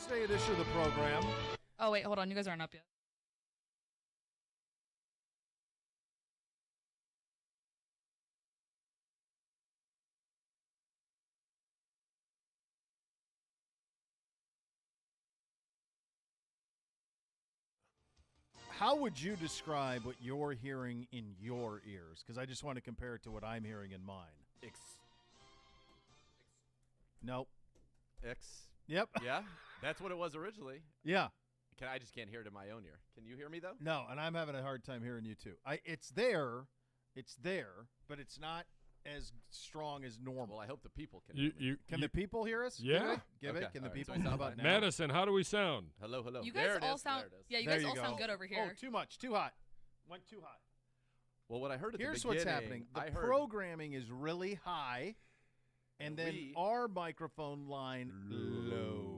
Thursday edition of the program. Oh, wait, hold on. You guys aren't up yet. How would you describe what you're hearing in your ears? Because I just want to compare it to what I'm hearing in mine. Nope. Yep. Yeah, that's what it was originally. Yeah. I just can't hear it in my own ear. Can you hear me, though? No, and I'm having a hard time hearing you, too. It's there, but it's not as strong as normal. Well, I hope the people can hear me. Can the people hear us? Yeah. Give it. Can the people? So How about now? Madison, how do we sound? Hello. You There guys it all is. sound. There it is. Yeah, you There guys you all go. sound good over here. Oh, too much. Too hot. Went too hot. Well, what I heard at Here's the beginning. what's happening. The I heard programming is really high, and then our microphone line low.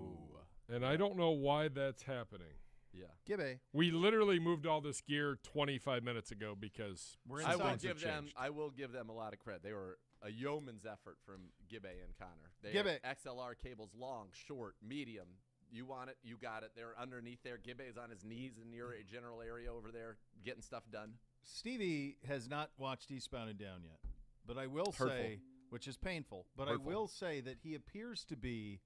And I don't know why that's happening. Yeah. Gibby. We literally moved all this gear 25 minutes ago because We're I will inside. give them a lot of credit. They were a yeoman's effort from Gibbe and Connor. They Gibbe. had XLR cables, long, short, medium. You want it, you got it. They're underneath there. Gibbe is on his knees in your general area over there getting stuff done. Stevie has not watched Eastbound and Down yet, but I will say, which is painful, but Hurtful. I will say that he appears to be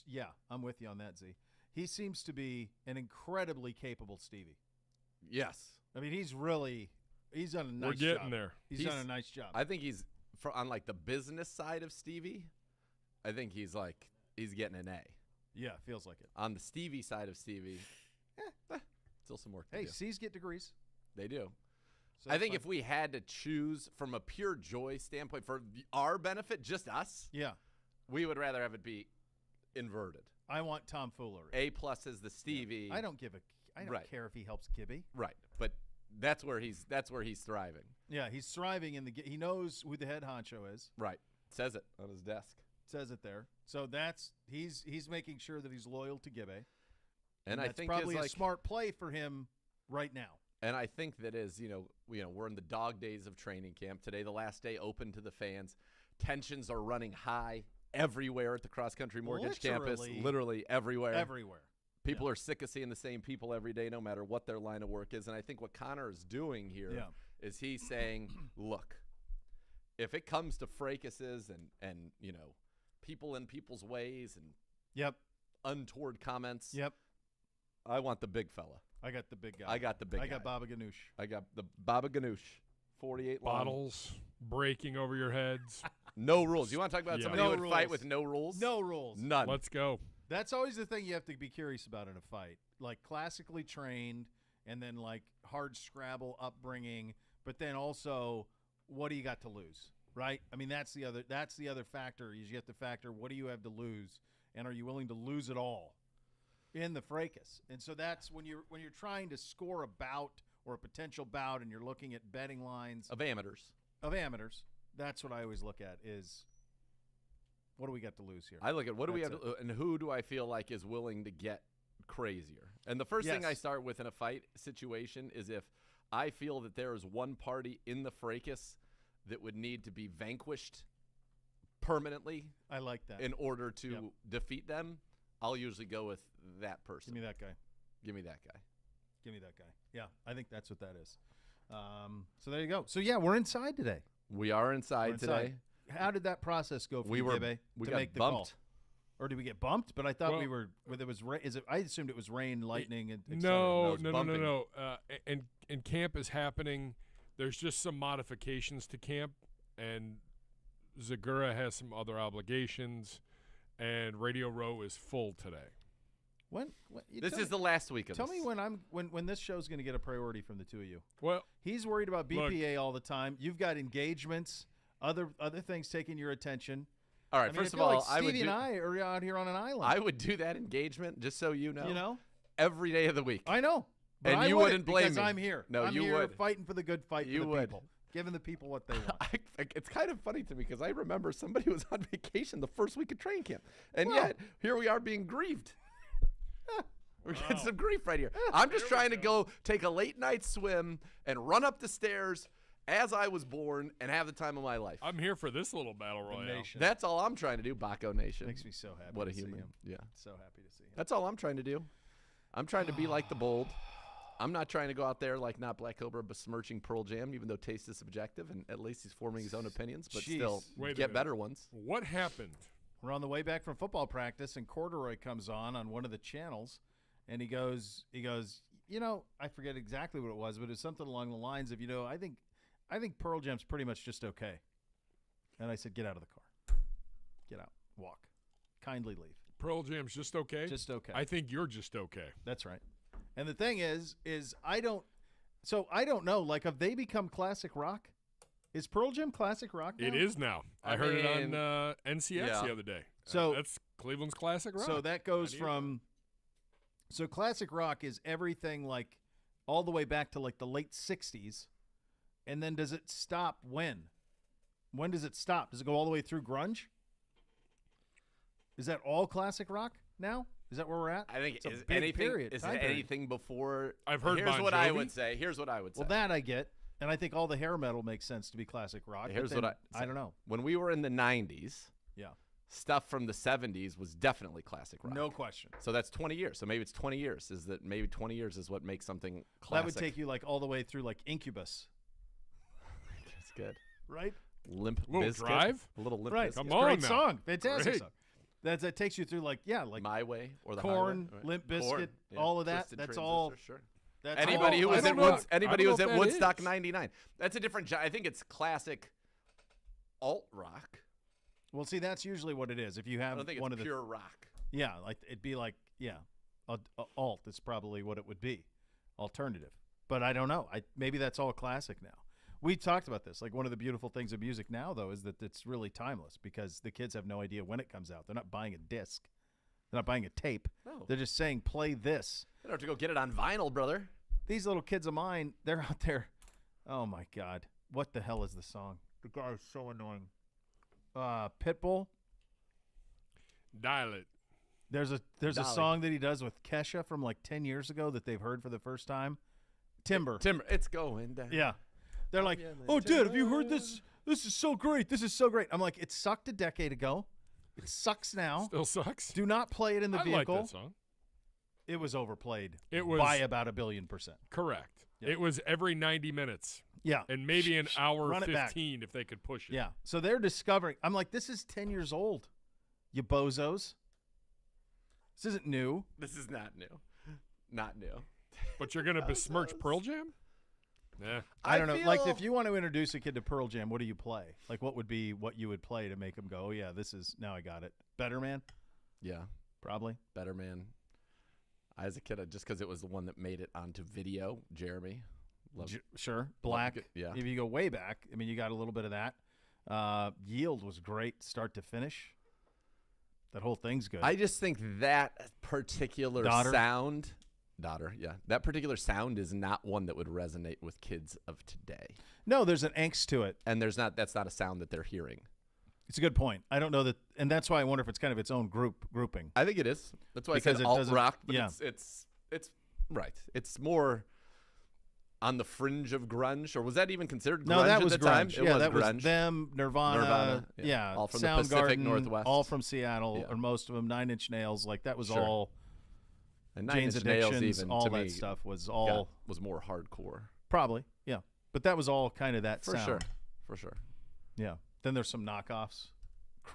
yeah, I'm with you on that, Z. He seems to be an incredibly capable Stevie. Yes. I mean, he's done a nice job. we're getting there. He's done a nice job. I think he's on like the business side of Stevie. I think he's getting an A. Yeah, feels like it. On the Stevie side of Stevie, still some work to Hey, do. C's get degrees. They do. So I think that's if we had to choose from a pure joy standpoint for our benefit, just us, yeah, we would rather have it be inverted. I want tomfoolery. A plus is the Stevie. I don't Right. care if he helps Gibby. Right, but that's where he's thriving. Yeah, he's thriving he knows who the head honcho is. Right, says it on his desk. Says it there. So he's making sure that he's loyal to Gibby. And I that's think probably is a smart play for him right now. And I think that is, we're in the dog days of training camp. Today, the last day open to the fans. Tensions are running high everywhere at the cross-country mortgage campus. Literally everywhere. Everywhere. People are sick of seeing the same people every day, no matter what their line of work is. And I think what Connor is doing here is he's saying, look, if it comes to fracases and people in people's ways and untoward comments, I want the big fella. I got the big guy. I got the big guy. I got Baba Ganoush. I got the Baba Ganoush, 48 long. Bottles breaking over your heads. No rules. You want to talk about somebody who would fight with no rules? No rules. None. Let's go. That's always the thing you have to be curious about in a fight. Like classically trained and then like hard Scrabble upbringing, but then also what do you got to lose? Right? I mean, that's the other factor. Is you have to factor what do you have to lose, and are you willing to lose it all in the fracas? And so that's when you're trying to score a bout or a potential bout, and you're looking at betting lines of amateurs. That's what I always look at is what do we got to lose here? I look at what do we have to, and who do I feel like is willing to get crazier? And the first thing I start with in a fight situation is if I feel that there is one party in the fracas that would need to be vanquished permanently. I like that. In order to defeat them, I'll usually go with that person. Give me that guy. Give me that guy. Give me that guy. Yeah, I think that's what that is. So there you go. So, yeah, we're inside today. We are inside today. How did that process go for we you, were, Gibbe, we to got make the bumped. call? Or did we get bumped? But I thought we were. It was. I assumed it was rain, lightning, and no. And camp is happening. There's just some modifications to camp, and Zagura has some other obligations, and Radio Row is full today. This is the last week of Tell this. me when this show's going to get a priority from the two of you. Well, he's worried about BPA all the time. You've got engagements, other things taking your attention. All right, first of all, Stevie and I are out here on an island. I would do that engagement, just so you know. You know? Every day of the week. I know. But and I you wouldn't blame because me. I'm here. No, I'm you here would. Fighting for the good fight you for the would. people. Giving the people what they want. It's kind of funny to me because I remember somebody was on vacation the first week of training camp. And yet, here we are being grieved. We're getting some grief right here. I'm just trying to go take a late night swim and run up the stairs as I was born and have the time of my life. I'm here for this little battle royale. Nation. That's all I'm trying to do, Baco Nation. Makes me so happy. What a to see human. him. Yeah. So happy to see him. That's all I'm trying to do. I'm trying to be like the bold. I'm not trying to go out there like not Black Cobra besmirching Pearl Jam, even though taste is subjective, and at least he's forming his own opinions, but Jeez. still Wait a get minute. better ones. What happened? We're on the way back from football practice, and Corduroy comes on one of the channels, and he goes, I forget exactly what it was, but it's something along the lines of, I think Pearl Jam's pretty much just okay. And I said, get out of the car. Get out. Walk. Kindly leave. Pearl Jam's just okay? Just okay. I think you're just okay. That's right. And the thing is I don't know, like, have they become classic rock? Is Pearl Jam classic rock now? It is now. I heard it on NCX the other day. So that's Cleveland's classic rock. So that goes from – so classic rock is everything like all the way back to like the late 60s. And then does it stop when? When does it stop? Does it go all the way through grunge? Is that all classic rock now? Is that where we're at? I think it's a is big anything period, is time it period. anything before I've heard Here's Bon what I Jovi. would say. Here's what I would say. Well, that I get. And I think all the hair metal makes sense to be classic rock. Here's but what then, I don't know. When we were in the 90s, Yeah. stuff from the 70s was definitely classic rock. No question. So that's 20 years. So maybe it's 20 years. Maybe 20 years is what makes something classic. That would take you like all the way through like Incubus, That's good. right? Limp Little Bizkit. Drive? A little Limp Right. Bizkit. Come It's a on great now. song. Fantastic Great. song. That takes you through like My Way or the Corn, Highway. Right. Limp Bizkit, Corn, yeah. all of that. Twisted That's Transistor, all. Sure. That's Anybody all who was classic at know. rock. Anybody I who don't was know at if that Woodstock is. '99. That's a different. I think it's classic alt rock. Well, see, that's usually what it is. If you I have don't think one it's of the pure rock. yeah, like it'd be like alt. Is probably what it would be, alternative. But I don't know. Maybe that's all classic now. We talked about this. Like one of the beautiful things of music now, though, is that it's really timeless because the kids have no idea when it comes out. They're not buying a disc. They're not buying a tape. No. They're just saying, play this. You don't have to go get it on vinyl, brother. These little kids of mine, they're out there. Oh, my God. What the hell is the song? The guy is so annoying. Pitbull. Dial it. There's a Dolly. song that he does with Kesha from like 10 years ago that they've heard for the first time. Timber. It's going down. Yeah. They're like, oh, Dad, have you heard this? This is so great. This is so great. I'm like, it sucked a decade ago. It sucks now. Still sucks. Do not play it in the I like vehicle. that song. It was overplayed It was by about 1 billion%. correct. Yeah. It was every 90 minutes Yeah. and maybe an hour Run it back. 15 if they could push it. Yeah. So they're discovering. I'm like, this is 10 years old, you bozos. This isn't new. This is not new. Not new. But you're going to besmirch Pearl Jam? Yeah. I don't know. Like, feel- if you want to introduce a kid to Pearl Jam, what do you play? Like, what would be what you would play to make him go, oh, yeah, this is, now I got it. Better Man? Yeah. Probably. Better Man. As a kid, just because it was the one that made it onto video, Jeremy. Love Sure. Black. it, yeah. If you go way back, I mean, you got a little bit of that. Yield was great, start to finish. That whole thing's good. I just think that particular Daughter? sound, yeah, that particular sound is not one that would resonate with kids of today. No, there's an angst to it. And that's not a sound that they're hearing. It's a good point. I don't know that, and that's why I wonder if it's kind of its own grouping. I think it is. That's why Because I said it alt doesn't- rock, but yeah. it's right. It's more on the fringe of grunge, or was that even considered grunge No, that at was the grunge. time? It Yeah, was that grunge. was them, Nirvana, yeah, all from the Pacific Soundgarden, Northwest. all from Seattle, Yeah. or most of them. 9 Inch Nails, like that was Sure. all. And Nine Jane's Inch Nails Addictions, even, all to that me, stuff was all was more hardcore. probably, yeah. But that was all kind of that For sound. sure. Yeah. Then there's some knockoffs.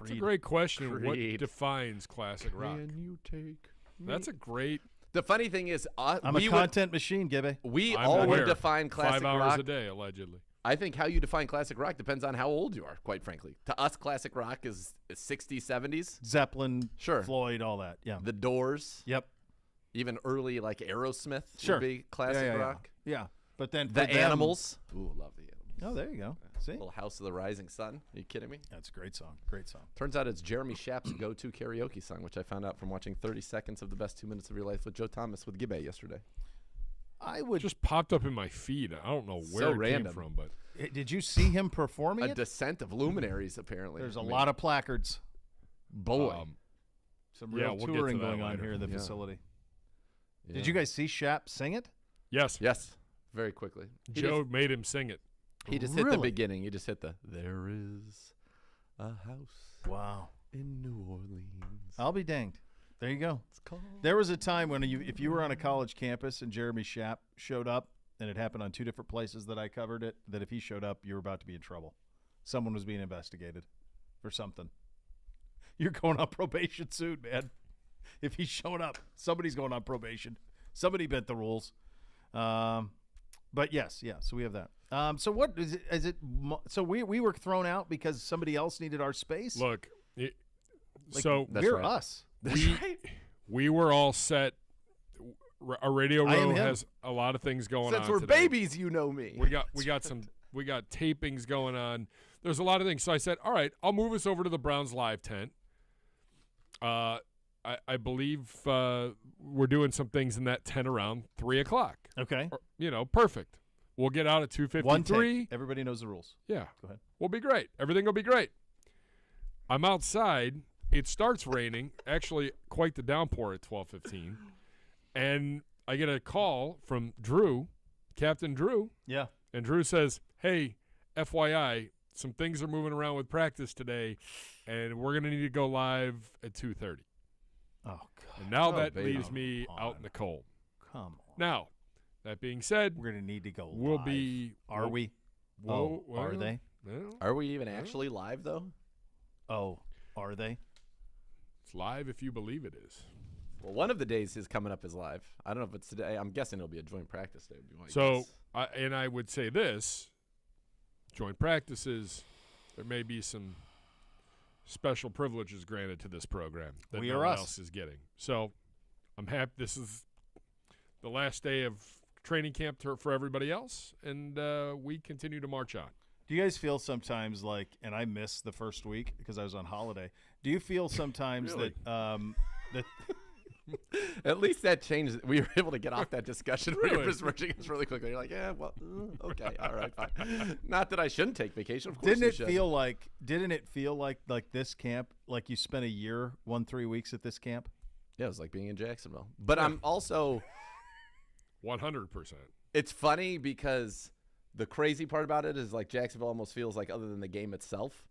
That's a Creed. great question. What Creed. defines classic rock? Can you take That's a great. The funny thing is, I'm a content machine, Gibby. we I'm all would aware. define classic 5 hours rock. a day, allegedly. I think how you define classic rock depends on how old you are, quite frankly. To us, classic rock is 60s, 70s. Zeppelin, Sure. Floyd, all that. Yeah. The Doors, Yep. even early like Aerosmith Sure. would be classic yeah, rock. Yeah. But then The for them- Animals. Ooh, love the Animals. Oh, there you go. See? Little House of the Rising Sun. Are you kidding me? That's a great song. Great song. Turns out it's Jeremy Schaap's go-to karaoke song, which I found out from watching 30 Seconds of the Best 2 Minutes of Your Life with Joe Thomas with Gibbe yesterday. I would. Just popped up in my feed. I don't know where So it random. came from, but Did you see him performing A it? descent of luminaries, apparently. There's a I mean, lot of placards. boy. Some yeah, real we'll get to touring that going on later. here in the Yeah. facility. Yeah. Did you guys see Shap sing it? yes, Yes, very quickly. He Joe made him sing it. He just hit the beginning. He just hit the "There is a house." Wow. In New Orleans. I'll be danged. There you go. It's called. There was a time when if you were on a college campus and Jeremy Schaap showed up, and it happened on 2 different places that I covered it, that if he showed up, you were about to be in trouble. Someone was being investigated for something. You're going on probation soon, man. If he's showing up, somebody's going on probation. Somebody bent the rules. But yes, so we have that. So what is it? So we were thrown out because somebody else needed our space? Look, we're right. us. We were all set. Our radio row has a lot of things going on. Since we're today. babies, you know me. We got tapings going on. There's a lot of things. So I said, all right, I'll move us over to the Browns live tent. I believe we're doing some things in that tent around 3:00. Okay. Perfect. We'll get out at 2:53. Everybody knows the rules. Yeah. Go ahead. We'll be great. Everything will be great. I'm outside. It starts raining. Actually, quite the downpour at 12:15. And I get a call from Drew, Captain Drew. Yeah. And Drew says, hey, FYI, some things are moving around with practice today, and we're going to need to go live at 2:30. Oh, God. And now that leaves me out in the cold. Come on. Now, that being said, we're going to need to go we'll live. Are we? Are they? No. Are we even actually live, though? Oh, are they? It's live if you believe it is. Well, one of the days is coming up is live. I don't know if it's today. I'm guessing it'll be a joint practice day. I would say this, joint practices, there may be some special privileges granted to this program that no one else is getting. So I'm happy. This is the last day of training camp for everybody else, and we continue to march on. Do you guys feel sometimes like, and I missed the first week because I was on holiday, do you feel sometimes Really? that At least that changed. We were able to get off that discussion where Really? you're just merging us really quickly. You're like, yeah, well, okay, all right, fine. Not that I shouldn't take vacation. Of course, didn't it feel like this camp, like you spent a year, 3 weeks at this camp? Yeah, it was like being in Jacksonville. But I'm also 100%. It's funny because the crazy part about it is like Jacksonville almost feels like, other than the game itself,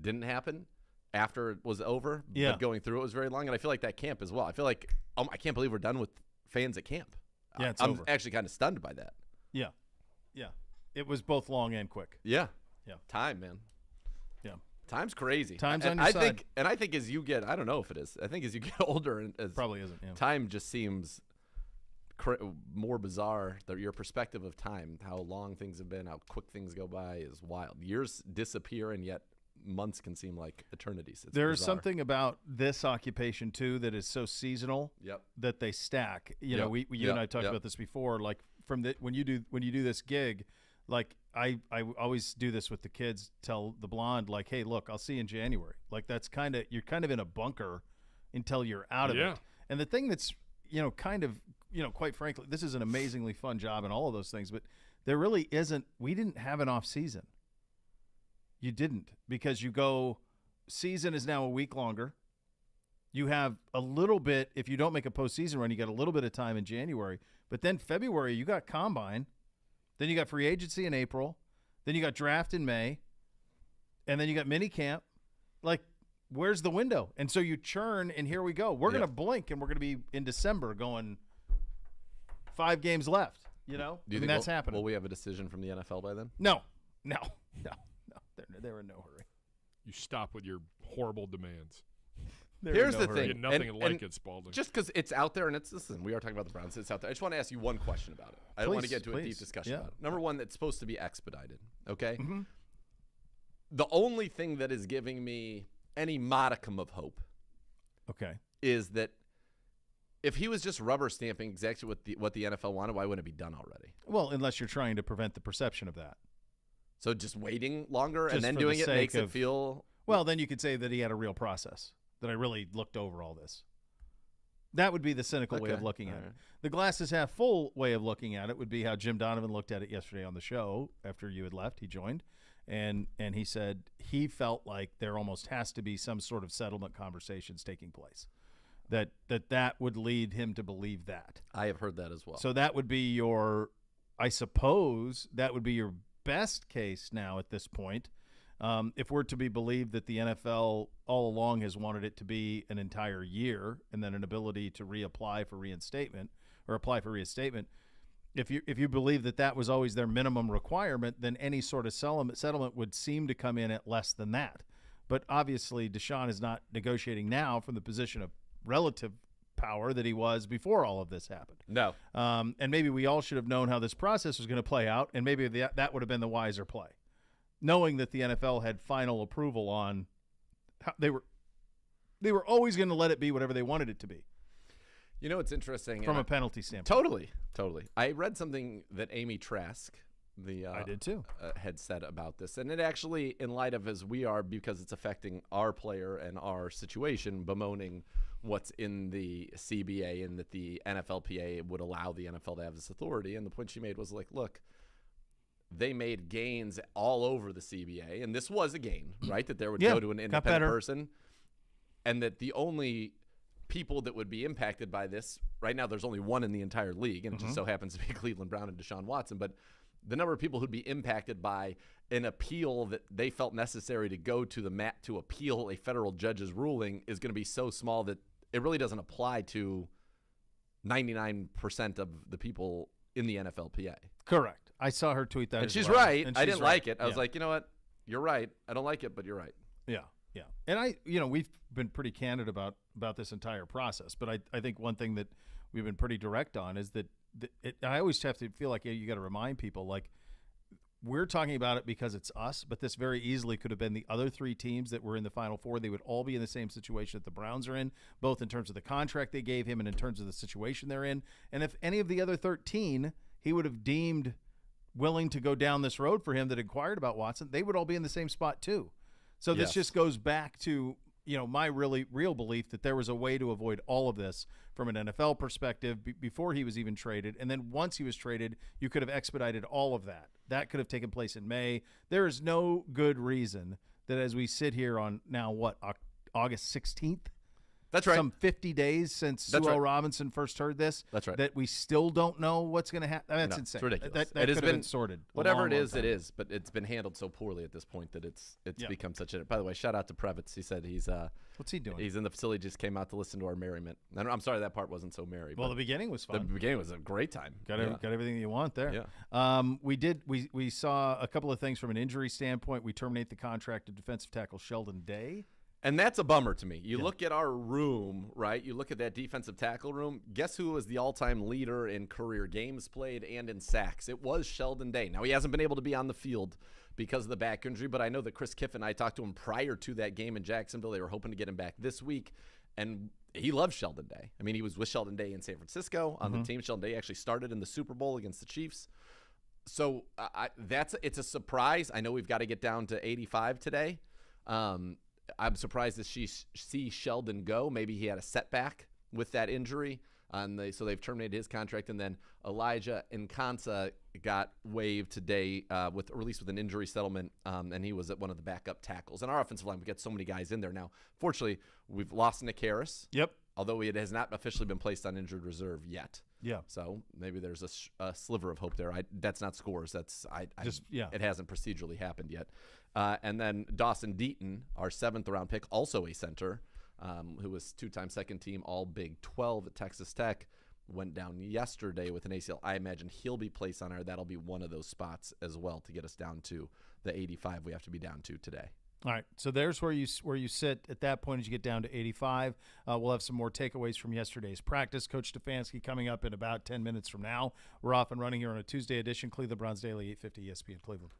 didn't happen after it was over. Yeah. But going through it was very long, and I feel like that camp as well. I feel like I can't believe we're done with fans at camp. Yeah, it's I'm over. actually kind of stunned by that. Yeah. It was both long and quick. Yeah. Yeah. Time, man. Yeah. Time's crazy. Time's and on your I side. think, and I think as you get, I don't know if it is. I think as you get older, and as Probably isn't. Yeah. time just seems more bizarre. Your perspective of time, how long things have been, how quick things go by, is wild. Years disappear, and yet months can seem like eternities. It's There's bizarre. something about this occupation too that is so seasonal. Yep. That they stack. You know, you and I talked about this before. Like when you do this gig, like I always do this with the kids. Tell the blonde, like, hey, look, I'll see you in January. Like that's you're kind of in a bunker until you're out of it. And the thing that's quite frankly, this is an amazingly fun job and all of those things, but there really isn't. We didn't have an off season. You didn't, because season is now a week longer. You have a little bit, if you don't make a postseason run, you got a little bit of time in January. But then February, you got combine. Then you got free agency in April. Then you got draft in May. And then you got mini camp. Like, where's the window? And so you churn, and here we go. We're going to blink, and we're going to be in December going 5 games left. You know? Do you think that's happening. Will we have a decision from the NFL by then? No. They're in no hurry. You stop with your horrible demands. Here's the You thing. get nothing like it, Spalding. Just because it's out there, and listen, we are talking about the Browns. It's out there. I just want to ask you one question about it. I don't want to get into a deep discussion about it. Number one, it's supposed to be expedited, okay? Mm-hmm. The only thing that is giving me any modicum of hope is that if he was just rubber stamping exactly what the NFL wanted, why wouldn't it be done already? Well, unless you're trying to prevent the perception of that. So just waiting longer Just and then for doing the it makes sake it feel... Well, then you could say that he had a real process, that I really looked over all this. That would be the cynical way of looking at it. The glasses half full way of looking at it would be how Jim Donovan looked at it yesterday on the show after you had left. He joined, and he said he felt like there almost has to be some sort of settlement conversations taking place, that would lead him to believe that. I have heard that as well. So that would be I suppose that would be your best case now at this point, if we're to be believed that the NFL all along has wanted it to be an entire year and then an ability to reapply for reinstatement or apply for reinstatement, if you believe that was always their minimum requirement, then any sort of settlement would seem to come in at less than that. But obviously, Deshaun is not negotiating now from the position of relative power that he was before all of this happened. No. And maybe we all should have known how this process was going to play out, and maybe that would have been the wiser play, knowing that the NFL had final approval on how they were always going to let it be whatever they wanted it to be. You know, it's interesting. From a penalty standpoint. Totally. I read something that Amy Trask, I did too, had said about this. And it actually, in light of as we are, because it's affecting our player and our situation, bemoaning what's in the CBA and that the NFLPA would allow the NFL to have this authority. And the point she made was like, look, they made gains all over the CBA. And this was a gain, right? That there would go to an independent person. And that the only people that would be impacted by this, right now there's only one in the entire league, and it just so happens to be Cleveland Brown and Deshaun Watson, but the number of people who'd be impacted by an appeal that they felt necessary to go to the mat to appeal a federal judge's ruling is going to be so small that it really doesn't apply to 99% of the people in the NFLPA. Correct. I saw her tweet that and as she's well. right. And I didn't like it. I Yeah. was like, you know what? You're right. I don't like it, but you're right. Yeah. And we've been pretty candid about this entire process, but I think one thing that we've been pretty direct on is that I always have to feel like you got to remind people, like, we're talking about it because it's us, but this very easily could have been the other three teams that were in the Final Four. They would all be in the same situation that the Browns are in, both in terms of the contract they gave him and in terms of the situation they're in. And if any of the other 13 he would have deemed willing to go down this road for him that inquired about Watson, they would all be in the same spot too. So this just goes back to, my really real belief that there was a way to avoid all of this from an NFL perspective before he was even traded. And then once he was traded, you could have expedited all of that. That could have taken place in May. There is no good reason that as we sit here on now, August 16th? That's right. Some 50 days since Sue L. Robinson first heard this. That's right. That we still don't know what's going to happen. That's insane. It's ridiculous. That it could has have been sorted. Whatever it is, it is. But it's been handled so poorly at this point that it's become such a. By the way, shout out to Previtz. He said he's what's he doing? He's in the facility. Just came out to listen to our merriment. And I'm sorry that part wasn't so merry. Well, the beginning was fun. The beginning was a great time. Got everything you want there. Yeah. We saw a couple of things from an injury standpoint. We terminate the contract of defensive tackle Sheldon Day. And that's a bummer to me. You look at our room, right? You look at that defensive tackle room. Guess who was the all-time leader in career games played and in sacks? It was Sheldon Day. Now, he hasn't been able to be on the field because of the back injury, but I know that Chris Kiffin, I talked to him prior to that game in Jacksonville. They were hoping to get him back this week, and he loves Sheldon Day. I mean, he was with Sheldon Day in San Francisco on the team. Sheldon Day actually started in the Super Bowl against the Chiefs. So it's a surprise. I know we've got to get down to 85 today. I'm surprised that she sees Sheldon go. Maybe he had a setback with that injury, so they've terminated his contract. And then Elijah Nkansa got waived today, released with an injury settlement, and he was at one of the backup tackles. And our offensive line, we get so many guys in there now. Fortunately, we've lost Nick Harris. Yep. Although it has not officially been placed on injured reserve yet. Yeah. So maybe there's a sliver of hope there. That's not scores. It hasn't procedurally happened yet. And then Dawson Deaton, our 7th round pick, also a center, who was 2-time second team All Big 12 at Texas Tech, went down yesterday with an ACL. I imagine he'll be placed on our. That'll be one of those spots as well to get us down to the 85 we have to be down to today. All right, so there's where you sit at that point as you get down to 85. We'll have some more takeaways from yesterday's practice. Coach Stefanski coming up in about 10 minutes from now. We're off and running here on a Tuesday edition. Cleveland Browns Daily, 850 ESPN Cleveland.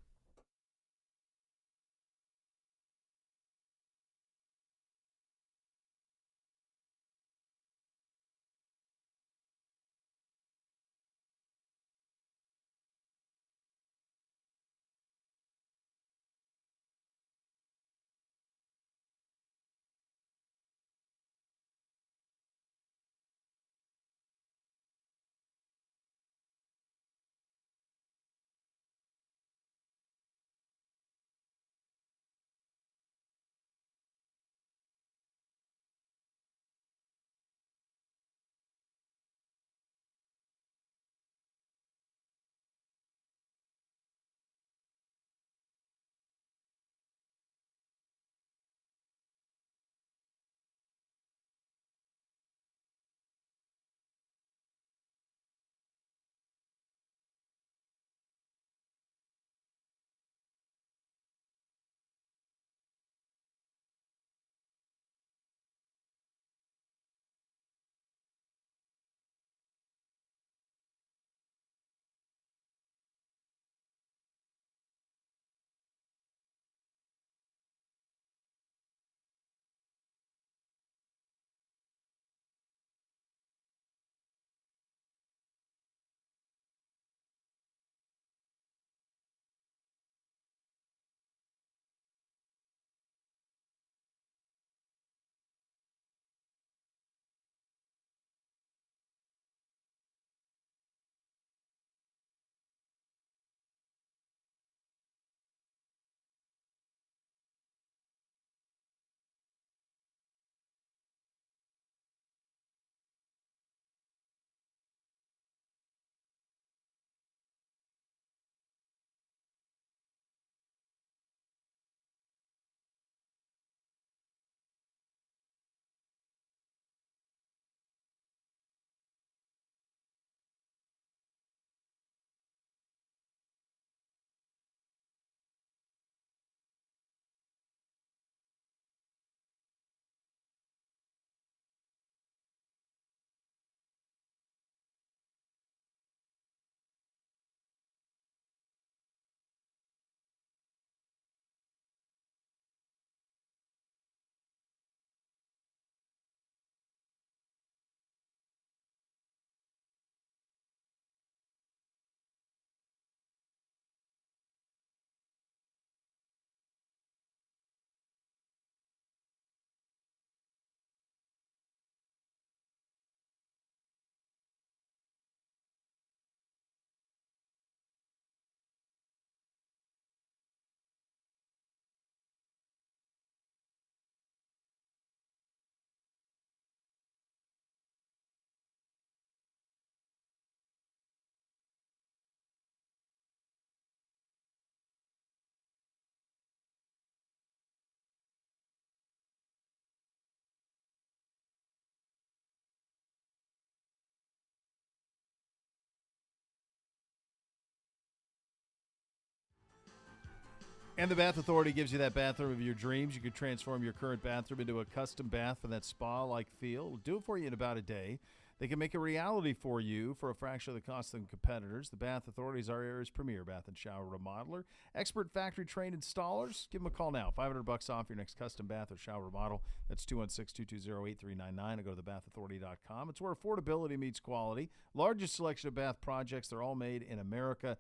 And the Bath Authority gives you that bathroom of your dreams. You could transform your current bathroom into a custom bath for that spa-like feel. It'll do it for you in about a day. They can make a reality for you for a fraction of the cost of competitors. The Bath Authority is our area's premier bath and shower remodeler. Expert factory-trained installers. Give them a call now. $500 off your next custom bath or shower remodel. That's 216-220-8399. Or go to thebathauthority.com. It's where affordability meets quality. Largest selection of bath projects. They're all made in America.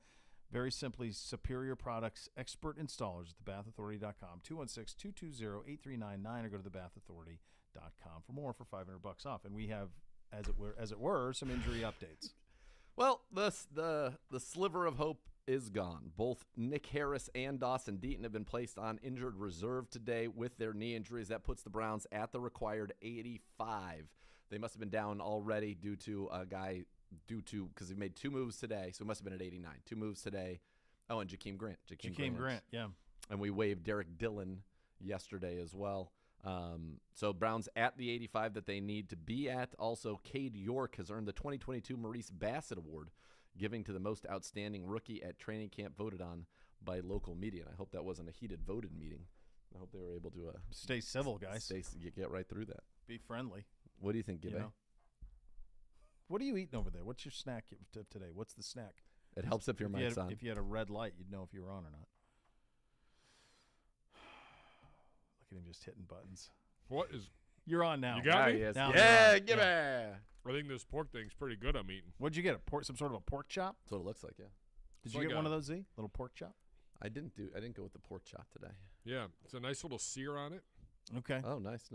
Very simply, superior products, expert installers at thebathauthority.com. 216-220-8399 or go to thebathauthority.com for more for $500 off. And we have, as it were, some injury updates. Well, the sliver of hope is gone. Both Nick Harris and Dawson Deaton have been placed on injured reserve today with their knee injuries. That puts the Browns at the required 85. They must have been down already due to because he made two moves today, so it must have been at 89. Two moves today. Oh, and Jakeem Grant. Jakeem Grant, yeah. And we waived Derek Dillon yesterday as well. So Browns at the 85 that they need to be at. Also, Cade York has earned the 2022 Maurice Bassett Award, giving to the most outstanding rookie at training camp, voted on by local media. And I hope that wasn't a heated voted meeting. I hope they were able to stay civil, guys. Get right through that. Be friendly. What do you think, Gibby? What are you eating over there? What's your snack today? What's the snack? It helps if your mic's on. If you had a red light, you'd know if you were on or not. Look at him just hitting buttons. What is? You're on now. You got me? Yes. Now Yeah, Gibby. I think this pork thing's pretty good. I'm eating. What'd you get? Some sort of a pork chop? That's what it looks like, yeah. Did you get one of those, Z? Little pork chop? I didn't go with the pork chop today. Yeah, it's a nice little sear on it. Okay. Oh, nice.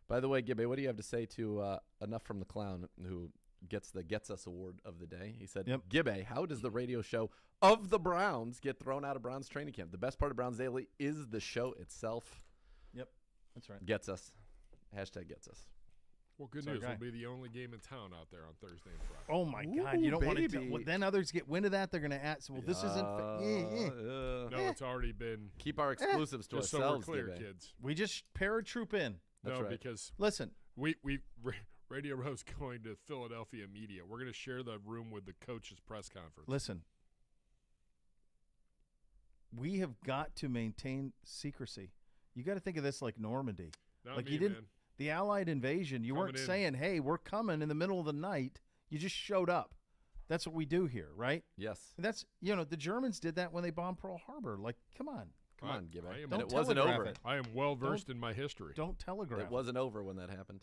By the way, Gibby, what do you have to say to Enough from the Clown, who gets the Gets Us Award of the day? He said, Yep. Gibby, how does the radio show of the Browns get thrown out of Browns training camp? The best part of Browns Daily is the show itself. Yep, that's right. Gets us. Hashtag Gets us. Well, good news. We'll be the only game in town out there on Thursday and Friday. Oh, my God. You don't want to well, then others get wind of that. They're going to ask, well, this isn't No, it's already been. Keep our exclusives to just ourselves, so we're clear, Gibby. kids. We just paratroop in. That's right. Because listen, Radio Row's going to Philadelphia media. We're going to share the room with the coach's press conference. Listen, we have got to maintain secrecy. You got to think of this like Normandy. Not like me, you didn't. Man. The Allied invasion. You weren't saying, "Hey, we're coming" in the middle of the night. You just showed up. That's what we do here, right? Yes. And that's the Germans did that when they bombed Pearl Harbor. Like, come on, Gibby. And it wasn't over. I am well versed in my history. Don't telegraph. It wasn't over when that happened.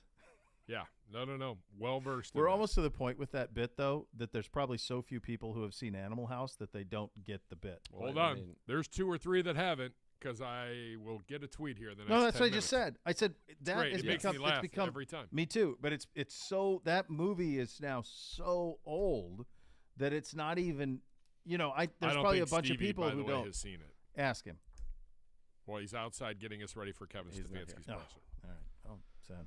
Yeah. No. Well versed. We're almost to the point with that bit, though, that there's probably so few people who have seen Animal House that they don't get the bit. Well, hold on. There's 2 or 3 that haven't, because I will get a tweet here in the next No, that's 10 what minutes. I just said. I said that it makes me laugh every time. Me too, but it's so that movie is now so old that it's not even. There's probably a bunch of people who don't has seen it. Ask him. Well, he's outside getting us ready for Kevin Stefanski's presser. All right. Oh, sad.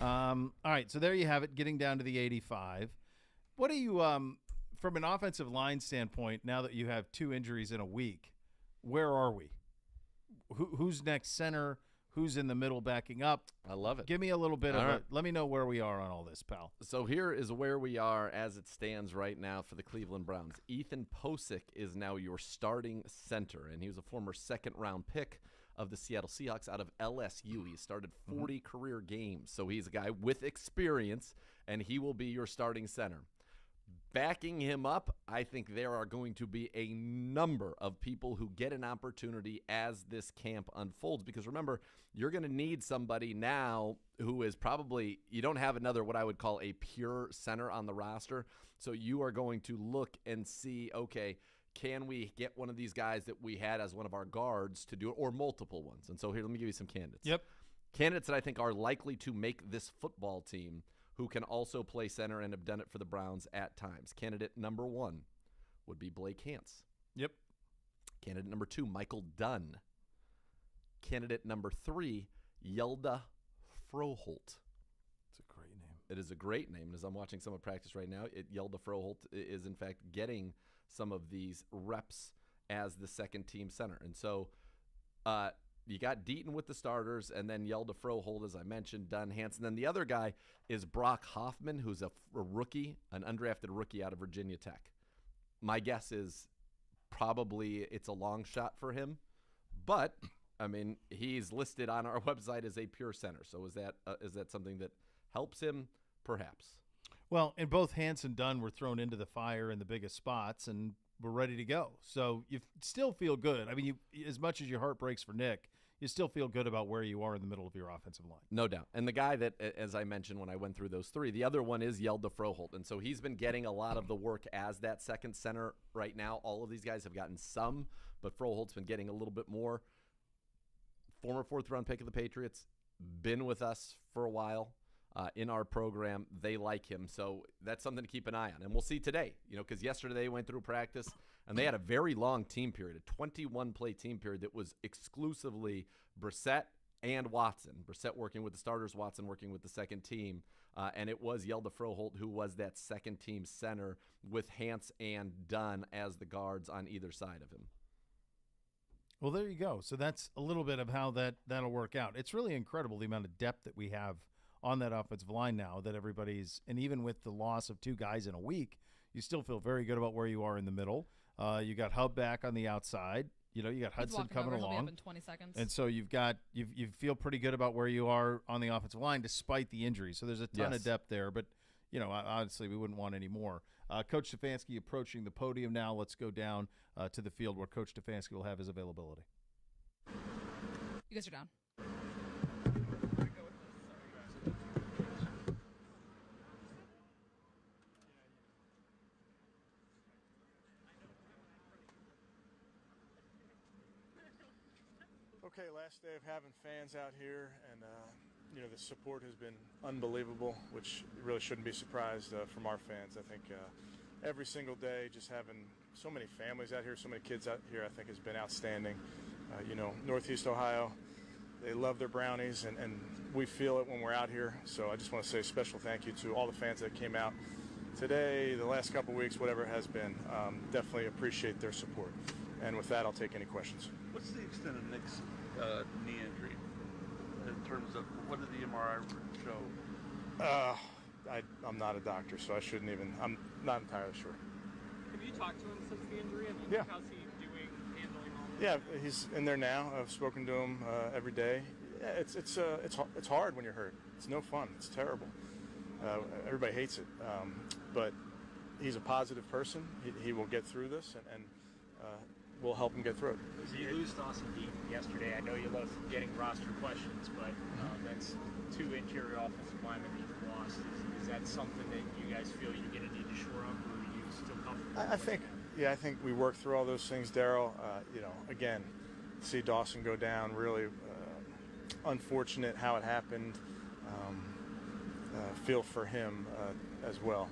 All right, so there you have it, getting down to the 85. What do you, from an offensive line standpoint, now that you have 2 injuries in a week, where are we? Who's next center? Who's in the middle backing up? I love it. Give me a little bit of let me know where we are on all this, pal. So here is where we are as it stands right now for the Cleveland Browns. Ethan Posick is now your starting center, and he was a former second-round pick of the Seattle Seahawks out of LSU. He started 40 career games, so he's a guy with experience, and he will be your starting center. Backing him up, I think there are going to be a number of people who get an opportunity as this camp unfolds, because remember, you're going to need somebody now who is probably, you don't have another what I would call a pure center on the roster, so you are going to look and see, okay, can we get one of these guys that we had as one of our guards to do it, or multiple ones? And so here, let me give you some candidates. Yep. Candidates that I think are likely to make this football team who can also play center and have done it for the Browns at times. Candidate number 1 would be Blake Hance. Yep. Candidate number 2, Michael Dunn. Candidate number 3, Yelda Froholt. It's a great name. It is a great name. And as I'm watching some of practice right now, Yelda Froholt is, in fact, getting some of these reps as the second-team center. And so you got Deaton with the starters, and then Yelda Froholt, as I mentioned, Dunn, Hansen. Then the other guy is Brock Hoffman, who's a rookie, an undrafted rookie out of Virginia Tech. My guess is probably it's a long shot for him. But, I mean, he's listed on our website as a pure center. So is that something that helps him? Perhaps. Well, and both Hans and Dunn were thrown into the fire in the biggest spots, and we're ready to go. So you still feel good. I mean, as much as your heart breaks for Nick, you still feel good about where you are in the middle of your offensive line. No doubt. And the guy that, as I mentioned when I went through those three, the other one is Yelda Froholt. And so he's been getting a lot of the work as that second center right now. All of these guys have gotten some, but Froholt's been getting a little bit more. Former fourth-round pick of the Patriots, been with us for a while. In our program, they like him, so that's something to keep an eye on. And we'll see today, because yesterday they went through practice, and they had a very long team period, a 21-play team period that was exclusively Brissett and Watson. Brissett working with the starters, Watson working with the second team, and it was Yelda Froholt who was that second-team center with Hans and Dunn as the guards on either side of him. Well, there you go. So that's a little bit of how that'll work out. It's really incredible the amount of depth that we have on that offensive line now, that everybody's, and even with the loss of two guys in a week, you still feel very good about where you are in the middle. You got Hub back on the outside. You got Hudson coming along. He'll be up in 20 seconds. And so you feel pretty good about where you are on the offensive line despite the injuries. So there's a ton of depth there, but honestly, we wouldn't want any more. Coach Stefanski approaching the podium now. Let's go down to the field where Coach Stefanski will have his availability. You guys are down. Okay, last day of having fans out here, and the support has been unbelievable, which you really shouldn't be surprised from our fans. I think every single day, just having so many families out here, so many kids out here, I think has been outstanding. Northeast Ohio, they love their brownies, and we feel it when we're out here. So I just want to say a special thank you to all the fans that came out today, the last couple of weeks, whatever it has been. Definitely appreciate their support. And with that, I'll take any questions. What's the extent of Nick's knee injury in terms of what did the MRI show? I'm not a doctor, so I'm not entirely sure. Have you talked to him since the injury? Yeah. How's he doing handling all this? Yeah, he's in there now. I've spoken to him every day. Yeah, it's hard when you're hurt. It's no fun. It's terrible. Everybody hates it. But he's a positive person. He will get through this, and we'll help him get through it. So you lose Dawson Deep yesterday. I know you love getting roster questions, but that's two interior offensive linemen that you've lost. Is that something that you guys feel you're going to need to shore up, or are you still comfortable? I think we work through all those things, Daryl. Again, see Dawson go down, really unfortunate how it happened. Feel for him as well.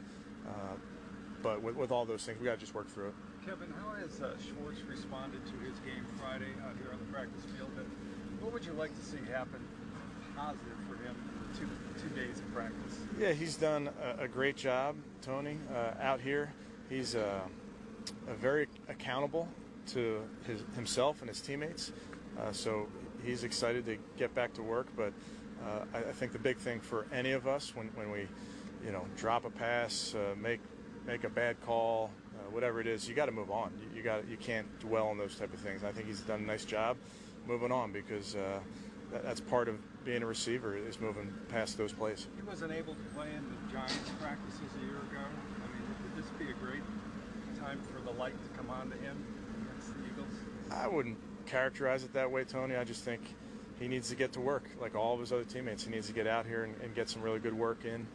But with all those things, we got to just work through it. Kevin, how has Schwartz responded to his game Friday out here on the practice field? And what would you like to see happen positive for him in the two days of practice? Yeah, he's done a great job, Tony, out here. He's very accountable to himself and his teammates. So he's excited to get back to work. But I think the big thing for any of us when we, drop a pass, make a bad call, whatever it is, you got to move on. You can't dwell on those type of things. I think he's done a nice job moving on because that's part of being a receiver is moving past those plays. He wasn't able to play in the Giants practices a year ago. I mean, would this be a great time for the light to come on to him against the Eagles? I wouldn't characterize it that way, Tony. I just think he needs to get to work like all of his other teammates. He needs to get out here and get some really good work in,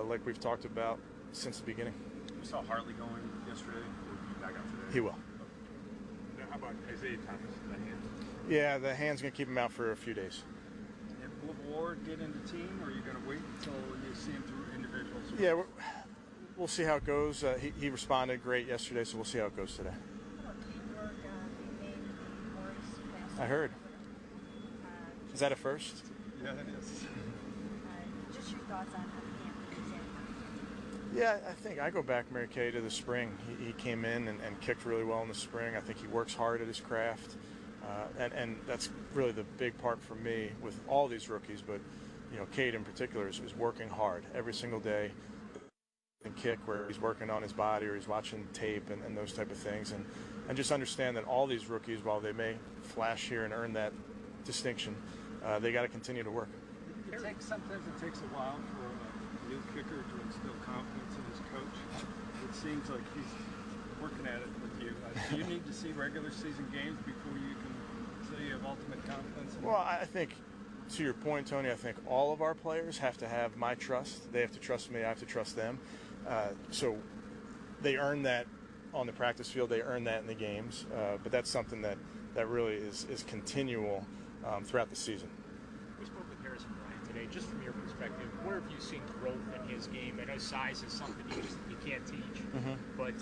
like we've talked about since the beginning. We saw Hartley going yesterday. Will he be back out today? He will. Now, how about Isaiah Thomas? The hand? Yeah, the hand's going to keep him out for a few days. And will Ward get in the team, or are you going to wait until you see him through individuals? Yeah, we'll see how it goes. He responded great yesterday, so we'll see how it goes today. I heard. Is that a first? Yeah, it is. Just your thoughts on camp. Yeah, I think I go back, Mary Kay, to the spring. He came in and kicked really well in the spring. I think he works hard at his craft. And that's really the big part for me with all these rookies, but Cade in particular is working hard every single day. And kick where he's working on his body or he's watching tape and those type of things. And and just understand that all these rookies, while they may flash here and earn that distinction, they got to continue to work. Sometimes it takes a while for a new kicker to instill confidence in his coach. It seems like he's working at it with you. Do you need to see regular season games before you can say you have ultimate confidence? Well, I think, to your point, Tony, I think all of our players have to have my trust. They have to trust me. I have to trust them. So they earn that on the practice field. They earn that in the games. But that's something that really is continual throughout the season. We spoke with Harrison Bryant today. Just from your perspective, where have you seen growth in his game? I know size is something you can't teach, but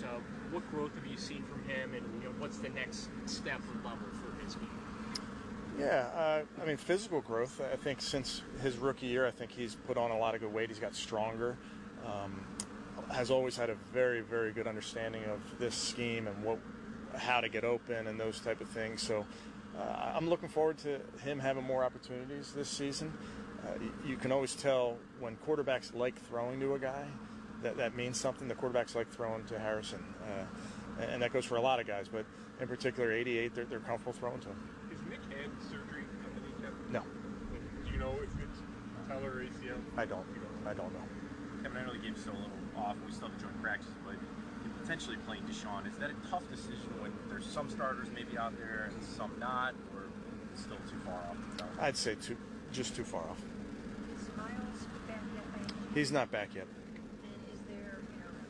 what growth have you seen from him, and what's the next step or level for his game? Yeah, I mean, physical growth. I think since his rookie year, I think he's put on a lot of good weight. He's got stronger. Has always had a very, very good understanding of this scheme and how to get open and those type of things. So I'm looking forward to him having more opportunities this season. You can always tell when quarterbacks like throwing to a guy, that means something. The quarterbacks like throwing to Harrison, and that goes for a lot of guys. But in particular, 88, they're comfortable throwing to him. Is Nick had surgery on the kneecap? No. Do you know if it's patella or ACL? I don't know. Kevin, I know the game's still a little off. We still have to join practice, but potentially playing Deshaun, is that a tough decision when there's some starters maybe out there and some not, or still too far off? I'd say just too far off. Is Miles back yet by any chance? He's not back yet. And is there,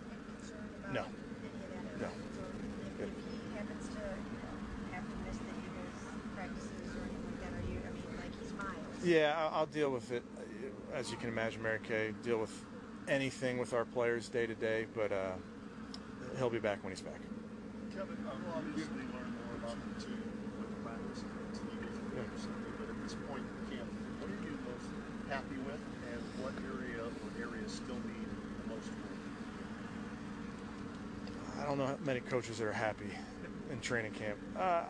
any concern about No. any of that? No. So if he happens to, have to miss the practices or anything like that, he's Miles. Yeah, I'll deal with it. As you can imagine, Mary Kay, deal with anything with our players day to day, but he'll be back when he's back. Kevin, we'll obviously learn more about the team with the practice and TV something, but at this point in camp, what are you most happy with, and what area or areas still need the most work? I don't know how many coaches that are happy in training camp. I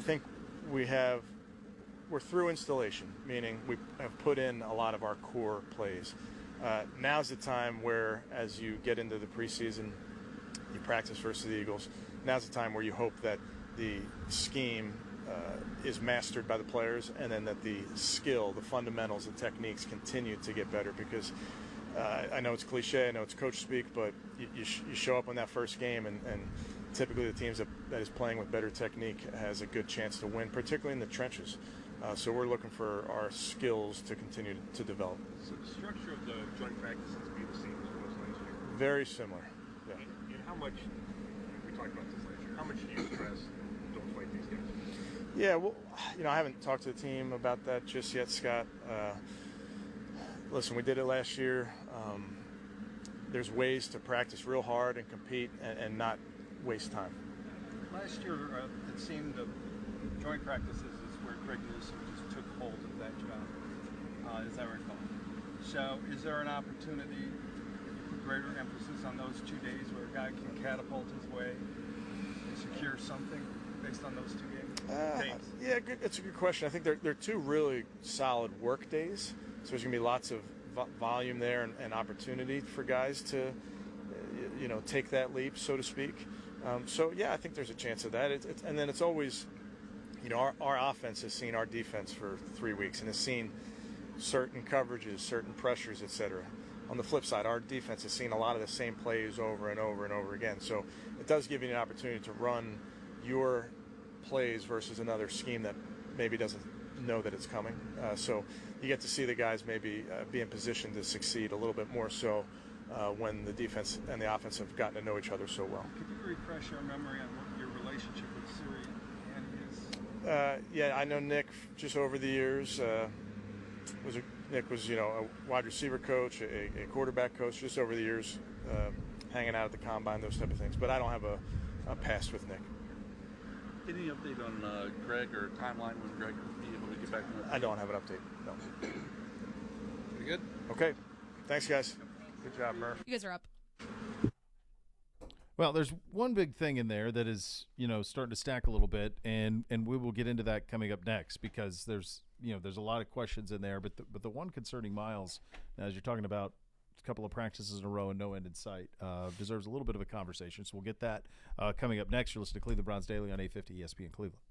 think we're through installation, meaning we have put in a lot of our core plays. Now's the time where, as you get into the preseason, you practice versus the Eagles. Now's the time where you hope that the scheme is mastered by the players, and then that the skill, the fundamentals, the techniques continue to get better. Because I know it's cliche, I know it's coach speak, but you show up on that first game, and typically the teams that is playing with better technique has a good chance to win, particularly in the trenches. So we're looking for our skills to continue to develop. So the structure of the joint practices be the same as it was last year? Very similar. Yeah. And how much, we talked about this last year, how much do you stress don't fight these guys? Yeah, well, I haven't talked to the team about that just yet, Scott. Listen, we did it last year. There's ways to practice real hard and compete and not waste time. Last year, it seemed the joint practices is where Greg Newsom just took hold of that job, as I recall. So is there an opportunity to put greater emphasis on those 2 days where a guy can catapult his way and secure something based on those 2 games? Yeah, good. It's a good question. I think they're two really solid work days. So there's going to be lots of volume there and opportunity for guys to, take that leap, so to speak. So, yeah, I think there's a chance of that. And then it's always, our offense has seen our defense for 3 weeks and has seen certain coverages, certain pressures, et cetera. On the flip side, our defense has seen a lot of the same plays over and over and over again. So it does give you an opportunity to run your plays versus another scheme that maybe doesn't know that it's coming. So you get to see the guys maybe be in position to succeed a little bit more so when the defense and the offense have gotten to know each other so well. Could you refresh our memory on what your relationship with Siri and is? Yeah, I know Nick just over the years. Nick was, a wide receiver coach, a quarterback coach, just over the years, hanging out at the combine, those type of things. But I don't have a past with Nick. Any update on Greg or timeline when Greg will be able to get back in the I don't have an update, no. Pretty good? Okay. Thanks, guys. Good job, Murph. You guys are up. Well, there's one big thing in there that is, starting to stack a little bit, and we will get into that coming up next because there's a lot of questions in there. But the one concerning Miles, as you're talking about couple of practices in a row and no end in sight. Deserves a little bit of a conversation. So we'll get that coming up next. You're listening to Cleveland Browns Daily on 850 ESPN Cleveland.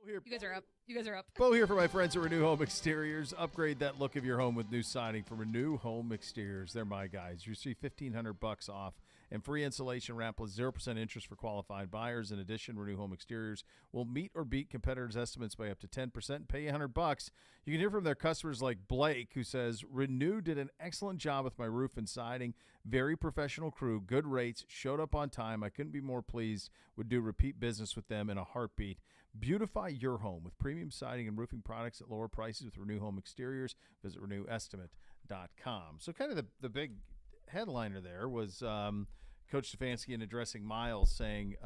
You guys are up. You guys are up. Bo here for my friends at Renew Home Exteriors. Upgrade that look of your home with new siding from Renew Home Exteriors. They're my guys. You see $1,500 off and free installation wrap with 0% interest for qualified buyers. In addition, Renew Home Exteriors will meet or beat competitors' estimates by up to 10% and pay you $100. You can hear from their customers like Blake, who says, Renew did an excellent job with my roof and siding. Very professional crew, good rates, showed up on time. I couldn't be more pleased. Would do repeat business with them in a heartbeat. Beautify your home with premium siding and roofing products at lower prices with Renew Home Exteriors. Visit renewestimate.com. So kind of the big headliner there was Coach Stefanski in addressing Miles saying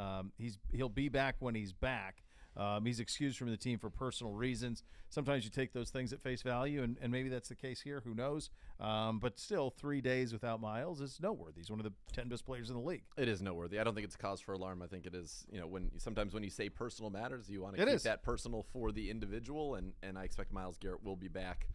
he'll be back when he's back. He's excused from the team for personal reasons. Sometimes you take those things at face value, and maybe that's the case here. Who knows? But still, 3 days without Miles is noteworthy. He's one of the 10 best players in the league. It is noteworthy. I don't think it's cause for alarm. I think it is, sometimes when you say personal matters, you want to keep that personal for the individual, and I expect Myles Garrett will be back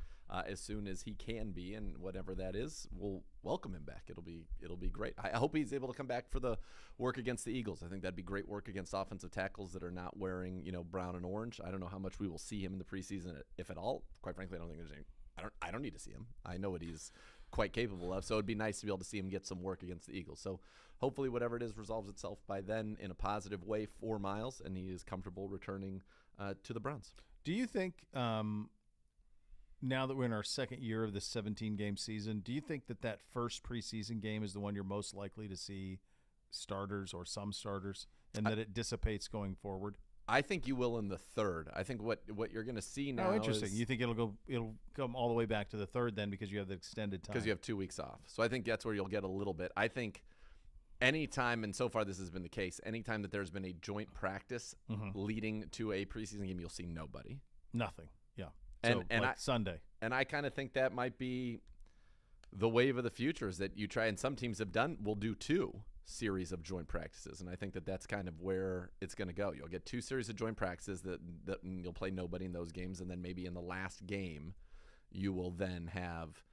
as soon as he can be, and whatever that is, we'll welcome him back. It'll be great. I hope he's able to come back for the work against the Eagles. I think that'd be great work against offensive tackles that are not wearing brown and orange. I don't know how much we will see him in the preseason, if at all. Quite frankly, I don't think there's any. I don't need to see him. I know what he's quite capable of. So it'd be nice to be able to see him get some work against the Eagles. So hopefully, whatever it is resolves itself by then in a positive way for Myles, and he is comfortable returning to the Browns. Do you think? Now that we're in our second year of the 17-game season, do you think that first preseason game is the one you're most likely to see starters or some starters, and that it dissipates going forward? I think you will in the third. I think what you're going to see now. Oh, interesting. You think it'll come all the way back to the third then because you have the extended time? Because you have 2 weeks off. So I think that's where you'll get a little bit. I think anytime, and so far this has been the case, anytime that there's been a joint practice leading to a preseason game, you'll see nobody. Nothing. Yeah. And like Sunday. And I kind of think that might be the wave of the future, is that you try, and some teams will do 2 series of joint practices, and I think that that's kind of where it's going to go. You'll get 2 series of joint practices that you'll play nobody in those games, and then maybe in the last game you will then have,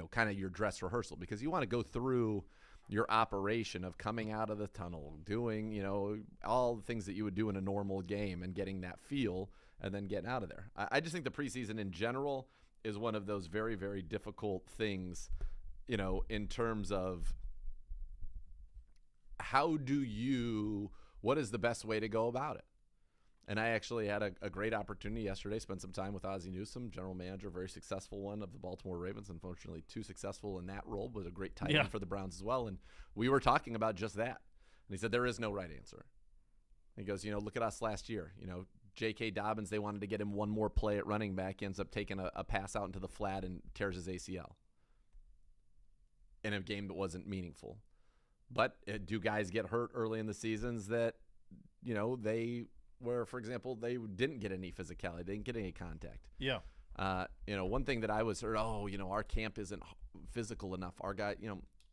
kind of your dress rehearsal, because you want to go through your operation of coming out of the tunnel, doing, all the things that you would do in a normal game and getting that feel, and then getting out of there. I just think the preseason in general is one of those very, very difficult things, in terms of what is the best way to go about it? And I actually had a great opportunity yesterday, spent some time with Ozzie Newsome, general manager, very successful one of the Baltimore Ravens, unfortunately too successful in that role, but a great tight end for the Browns as well. And we were talking about just that. And he said, there is no right answer. He goes, look at us last year, J.K. Dobbins, they wanted to get him one more play at running back. He ends up taking a pass out into the flat and tears his ACL in a game that wasn't meaningful. But do guys get hurt early in the seasons that, where, for example, they didn't get any physicality, they didn't get any contact? Yeah. One thing that I was heard, our camp isn't physical enough. Our guy,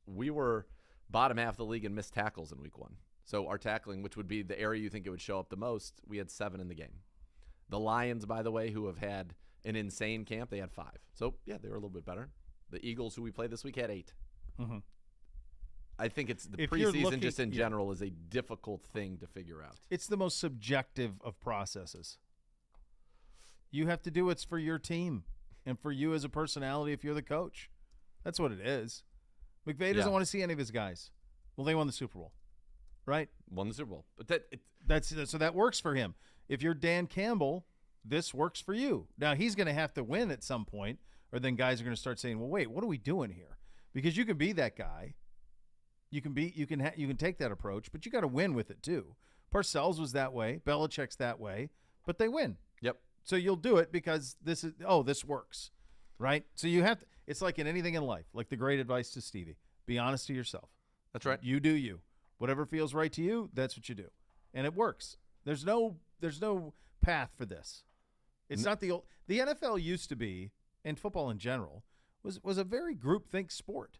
we were bottom half of the league in missed tackles in week 1. So our tackling, which would be the area you think it would show up the most, we had 7 in the game. The Lions, by the way, who have had an insane camp, they had 5. So, yeah, they were a little bit better. The Eagles, who we played this week, had 8. Mm-hmm. I think it's the preseason just in general is a difficult thing to figure out. It's the most subjective of processes. You have to do what's for your team and for you as a personality if you're the coach. That's what it is. McVay doesn't want to see any of his guys. Well, they won the Super Bowl. Right? Won the Super Bowl. But so that works for him. If you're Dan Campbell, this works for you. Now, he's going to have to win at some point, or then guys are going to start saying, well, wait, what are we doing here? Because you can be that guy. You can take that approach, but you got to win with it too. Parcells was that way. Belichick's that way, but they win. Yep. So you'll do it because this works, right? So you have to. It's like in anything in life, like the great advice to Stevie: be honest to yourself. That's right. You do you. Whatever feels right to you, that's what you do, and it works. There's no path for this. It's not the NFL used to be, and football in general was a very groupthink sport.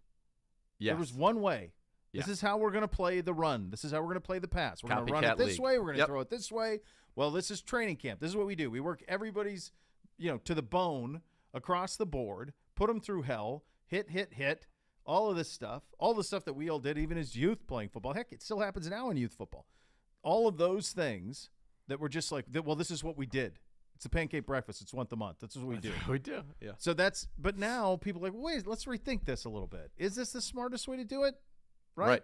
Yes. There was one way. Yes. This is how we're going to play the run. This is how we're going to play the pass. We're going to run it this way. We're going to throw it this way. Well, this is training camp. This is what we do. We work everybody's, to the bone across the board, put them through hell, hit, all of this stuff, all the stuff that we all did even as youth playing football. Heck, it still happens now in youth football. All of those things that were just like, well, this is what we did. It's a pancake breakfast. It's once a month. That's what we do. We do. Yeah. So but now people are like, wait, let's rethink this a little bit. Is this the smartest way to do it? Right.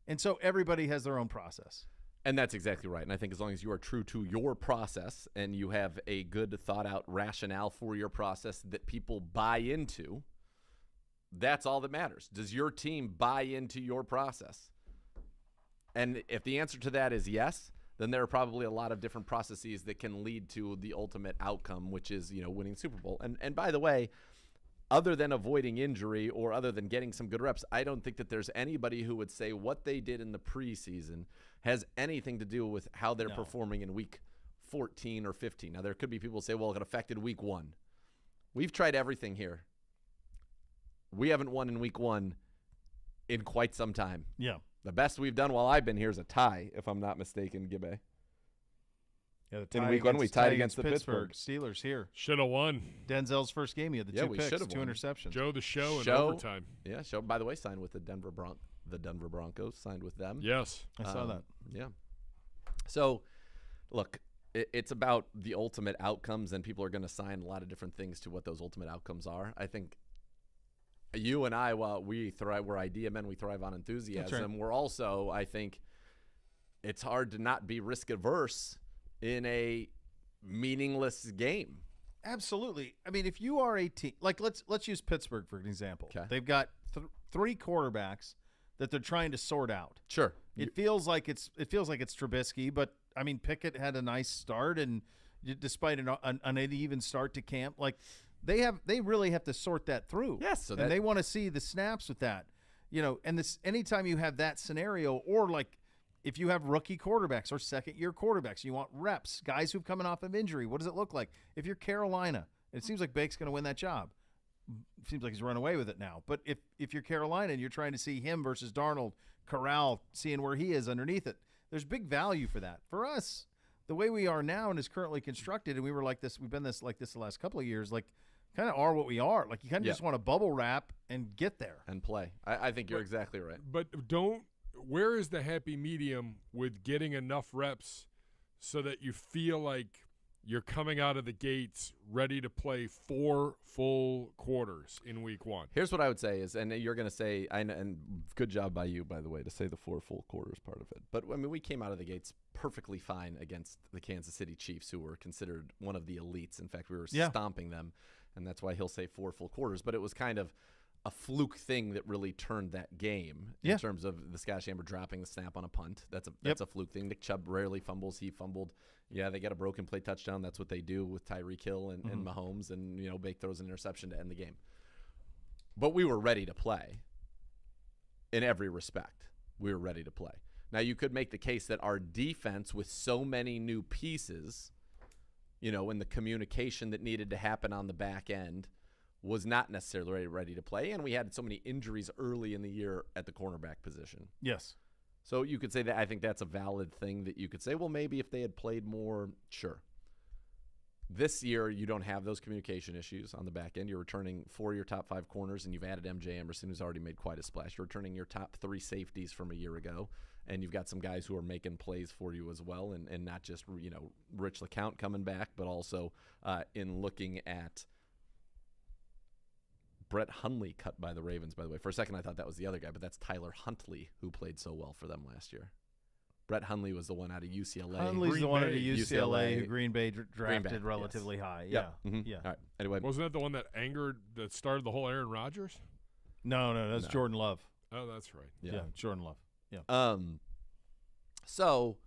And so everybody has their own process. And that's exactly right. And I think as long as you are true to your process and you have a good thought-out rationale for your process that people buy into, that's all that matters. Does your team buy into your process? And if the answer to that is yes, then there are probably a lot of different processes that can lead to the ultimate outcome, which is, winning Super Bowl. And by the way, other than avoiding injury or other than getting some good reps, I don't think that there's anybody who would say what they did in the preseason has anything to do with how they're performing in week 14 or 15. Now, there could be people who say, well, it affected week 1. We've tried everything here. We haven't won in week 1 in quite some time. Yeah. The best we've done while I've been here is a tie, if I'm not mistaken, Gibbe. Yeah, in week 1, we tied against the Pittsburgh Steelers here. Should have won. Denzel's first game, he had the 2 picks, 2 won. interceptions. Joe the show in overtime. Yeah, Show, by the way, signed with the Denver Broncos, signed with them. Yes. I saw that. Yeah. So, look, it's about the ultimate outcomes, and people are going to sign a lot of different things to what those ultimate outcomes are. I think you and I, while we're idea men, we thrive on enthusiasm. Right. We're also, I think, it's hard to not be risk averse in a meaningless game. Absolutely. I mean, if you are a team, like let's use Pittsburgh for an example. Okay. They've got 3 quarterbacks that they're trying to sort out. Sure. It feels like it's Trubisky, but I mean Pickett had a nice start, and despite an uneven start to camp, like they really have to sort that through. Yes, and they want to see the snaps with that, And this anytime you have that scenario, or like if you have rookie quarterbacks or second-year quarterbacks, you want reps, guys who've coming off of injury. What does it look like? If you're Carolina, it seems like Bake's going to win that job. It seems like he's run away with it now. But if you're Carolina and you're trying to see him versus Darnold, Corral, seeing where he is underneath it, there's big value for that. For us, the way we are now and is currently constructed, and we've been like this the last couple of years, like kind of are what we are. Like you kind of just want to bubble wrap and get there. And play. I think you're exactly right. But where is the happy medium with getting enough reps so that you feel like you're coming out of the gates ready to play 4 full quarters in week 1? Here's what I would say is, and you're going to say, and good job by you, by the way, to say the 4 full quarters part of it. But, I mean, we came out of the gates perfectly fine against the Kansas City Chiefs, who were considered one of the elites. In fact, we were stomping them, and that's why he'll say 4 full quarters. But it was kind of a fluke thing that really turned that game in terms of the Scottish Amber dropping the snap on a punt. That's a fluke thing. Nick Chubb rarely fumbles. He fumbled. Yeah, they got a broken play touchdown. That's what they do with Tyreek Hill and Mahomes, and Bake throws an interception to end the game. But we were ready to play in every respect. We were ready to play. Now, you could make the case that our defense, with so many new pieces, and the communication that needed to happen on the back end, was not necessarily ready to play, and we had so many injuries early in the year at the cornerback position. Yes. So you could say that I think that's a valid thing that you could say, well, maybe if they had played more, sure. This year, you don't have those communication issues on the back end. You're returning 4 of your top 5 corners, and you've added MJ Emerson, who's already made quite a splash. You're returning your top 3 safeties from a year ago, and you've got some guys who are making plays for you as well, and not just, Rich LeCount coming back, but also in looking at Brett Hundley cut by the Ravens, by the way. For a second, I thought that was the other guy, but that's Tyler Huntley, who played so well for them last year. Brett Hundley was the one out of UCLA. Hundley's the one out of UCLA who Green Bay drafted relatively high. Yeah. Yeah. All right. Anyway. Wasn't that the one that started the whole Aaron Rodgers? No, that's Jordan Love. Oh, that's right. Yeah, Jordan Love. Yeah. So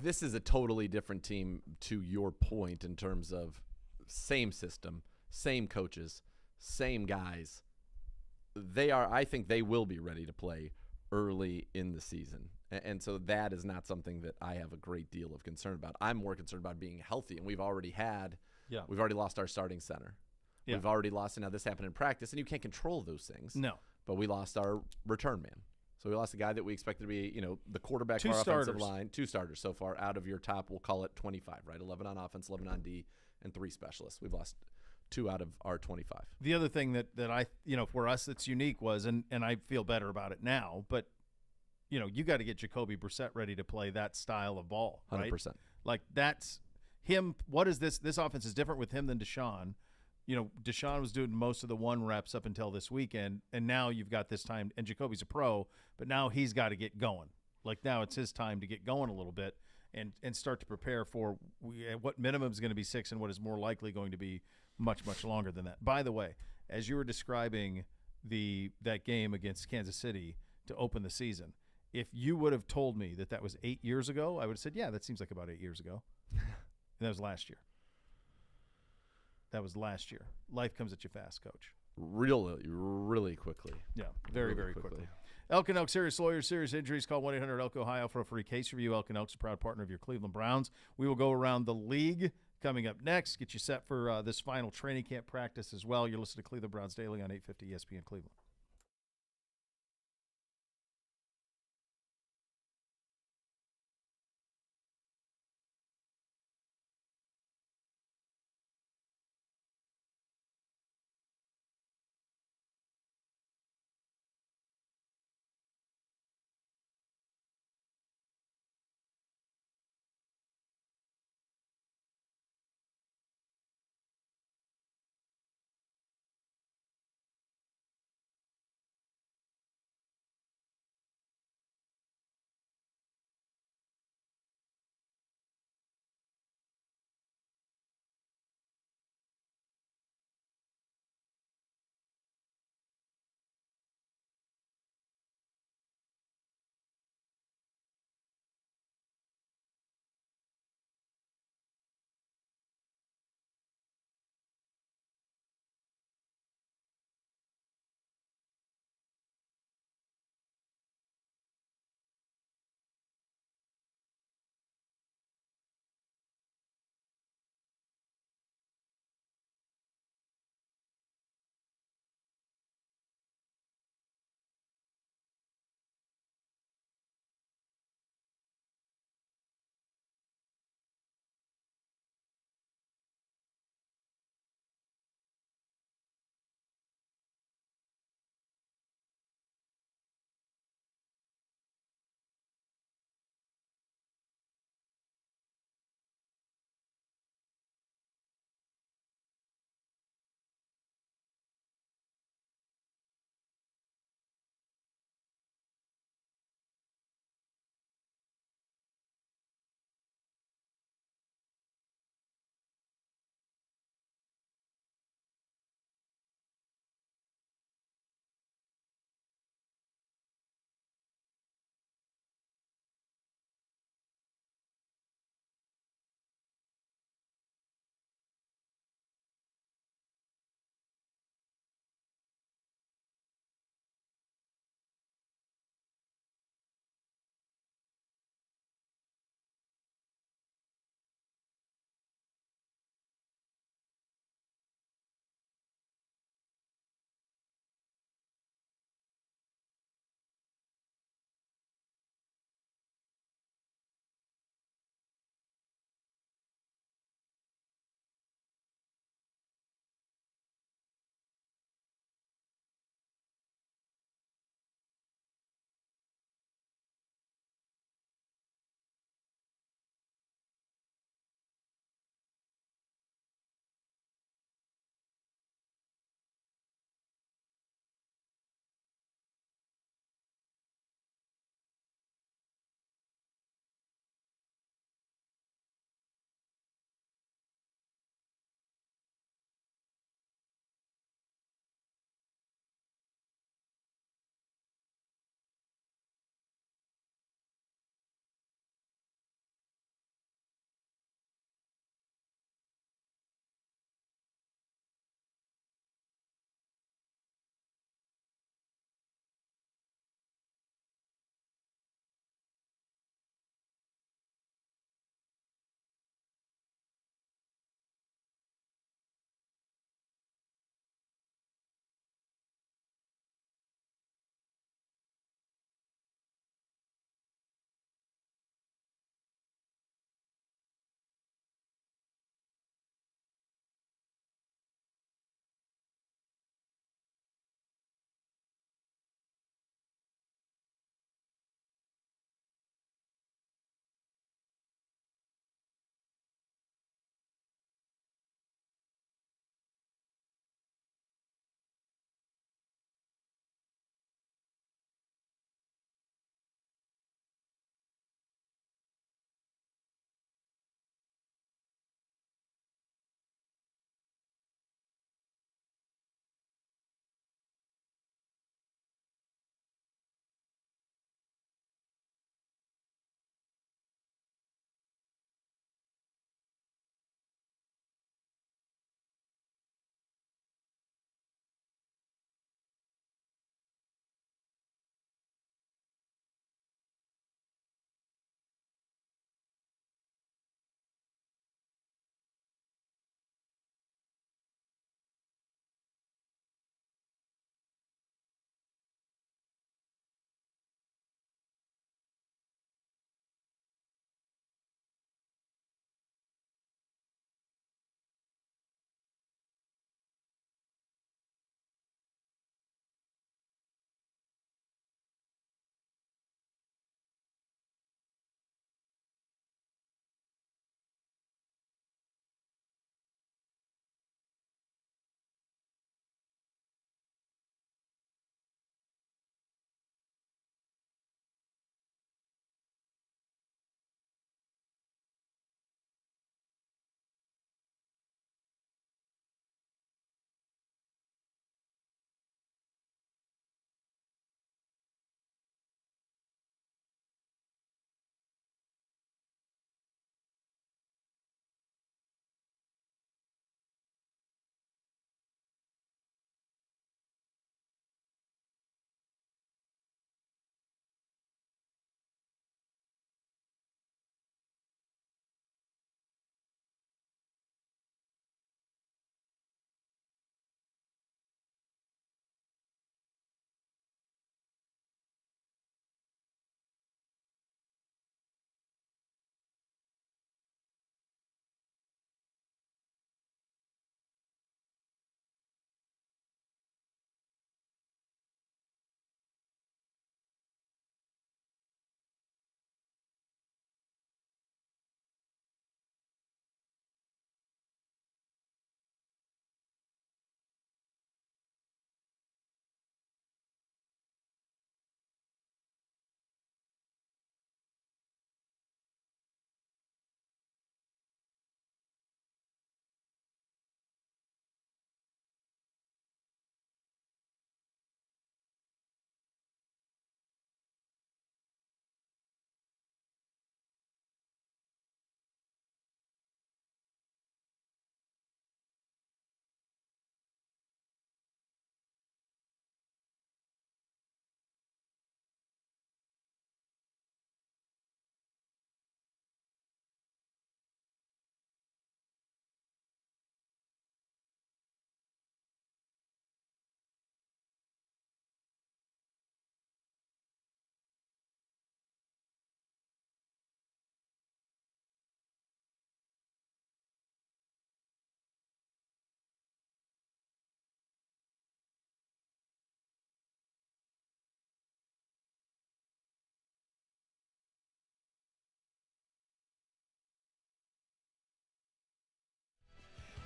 this is a totally different team, to your point, in terms of same system, same coaches, same guys. I think they will be ready to play early in the season. And so that is not something that I have a great deal of concern about. I'm more concerned about being healthy, and we've already lost our starting center. Yeah. We've already lost, and now this happened in practice, and you can't control those things. No. But we lost our return man. So we lost a guy that we expected to be, the quarterback of our offensive line. 2 starters so far out of your top, we'll call it 25, right? 11 on offense, 11 on D, and 3 specialists. We've lost 2 out of our 25. The other thing that I, for us that's unique was, and I feel better about it now, but, you got to get Jacoby Brissett ready to play that style of ball, right? 100%. Like what is this? This offense is different with him than Deshaun. Deshaun was doing most of the 1 reps up until this weekend, and now you've got this time. And Jacoby's a pro, but now he's got to get going. Like now it's his time to get going a little bit and start to prepare for what minimum is going to be 6 and what is more likely going to be much, much longer than that. By the way, as you were describing that game against Kansas City to open the season, if you would have told me that was 8 years ago, I would have said, yeah, that seems like about 8 years ago. And that was last year. That was last year. Life comes at you fast, Coach. Really quickly. Yeah, very, very quickly. Elk & Elk Serious Lawyers, serious injuries. Call 1-800-ELK-OHIO for a free case review. Elk & Elk's a proud partner of your Cleveland Browns. We will go around the league coming up next. Get you set for this final training camp practice as well. You're listening to Cleveland Browns Daily on 850 ESPN Cleveland.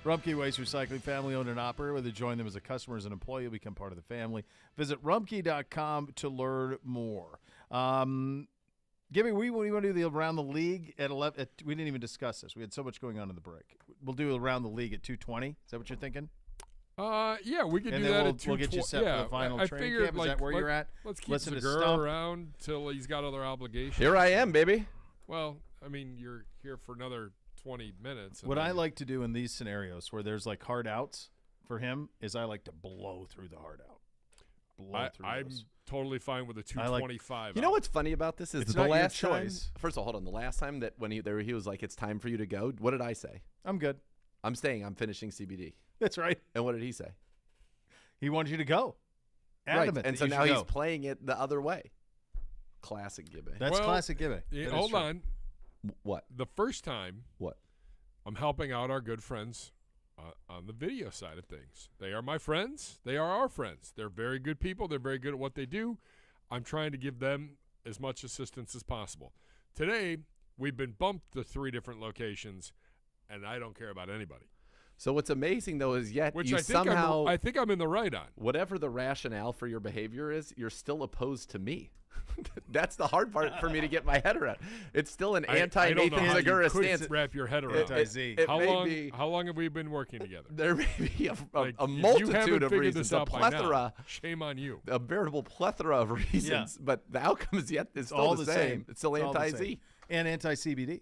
Rumpke Waste Recycling, family-owned and operated. Whether you join them as a customer or as an employee, you'll become part of the family. Visit rumpke.com to learn more. Gibby, we want to do the Around the League at 11. We didn't even discuss this. We had so much going on in the break. We'll do Around the League at 2:20. Is that what you're thinking? Yeah, we could and do then that we'll, at 2:20. We'll get you set for the final I training figured, camp. Is that where you're at? Let's keep Listen to Segura Stump. around till he's got other obligations. Here I am, baby. Well, I mean, you're here for another 20 minutes. What I like to do in these scenarios where there's like hard outs for him is I like to blow through the hard out. I'm totally fine with a 225. You know what's funny about this is it's the not last your time. choice. First of all, hold on. The last time that when he was like, "It's time for you to go." What did I say? I'm good. I'm staying. I'm finishing CBD. That's right. And what did he say? He wanted you to go. Adamant. Right. And that so you now should he's go. playing it the other way. Classic Gibby. That's classic Gibby. Yeah, That is hold true. on. What? The first time. What? I'm helping out our good friends on the video side of things. They are my friends. They are our friends. They're very good people. They're very good at what they do. I'm trying to give them as much assistance as possible. Today, we've been bumped to 3 different locations, and I don't care about anybody. So what's amazing, though, is yet Which you I think I'm in the right on. Whatever the rationale for your behavior is, you're still opposed to me. That's the hard part for me to get my head around. It's still an anti-Nathan Segura stance. Wrap your head around. How long have we been working together? There may be Like, a if you multitude haven't of figured reasons, this a out by now, plethora. Shame on you. A veritable plethora of reasons, but the outcome is yet is still the same. It's still anti-Z and anti-CBD.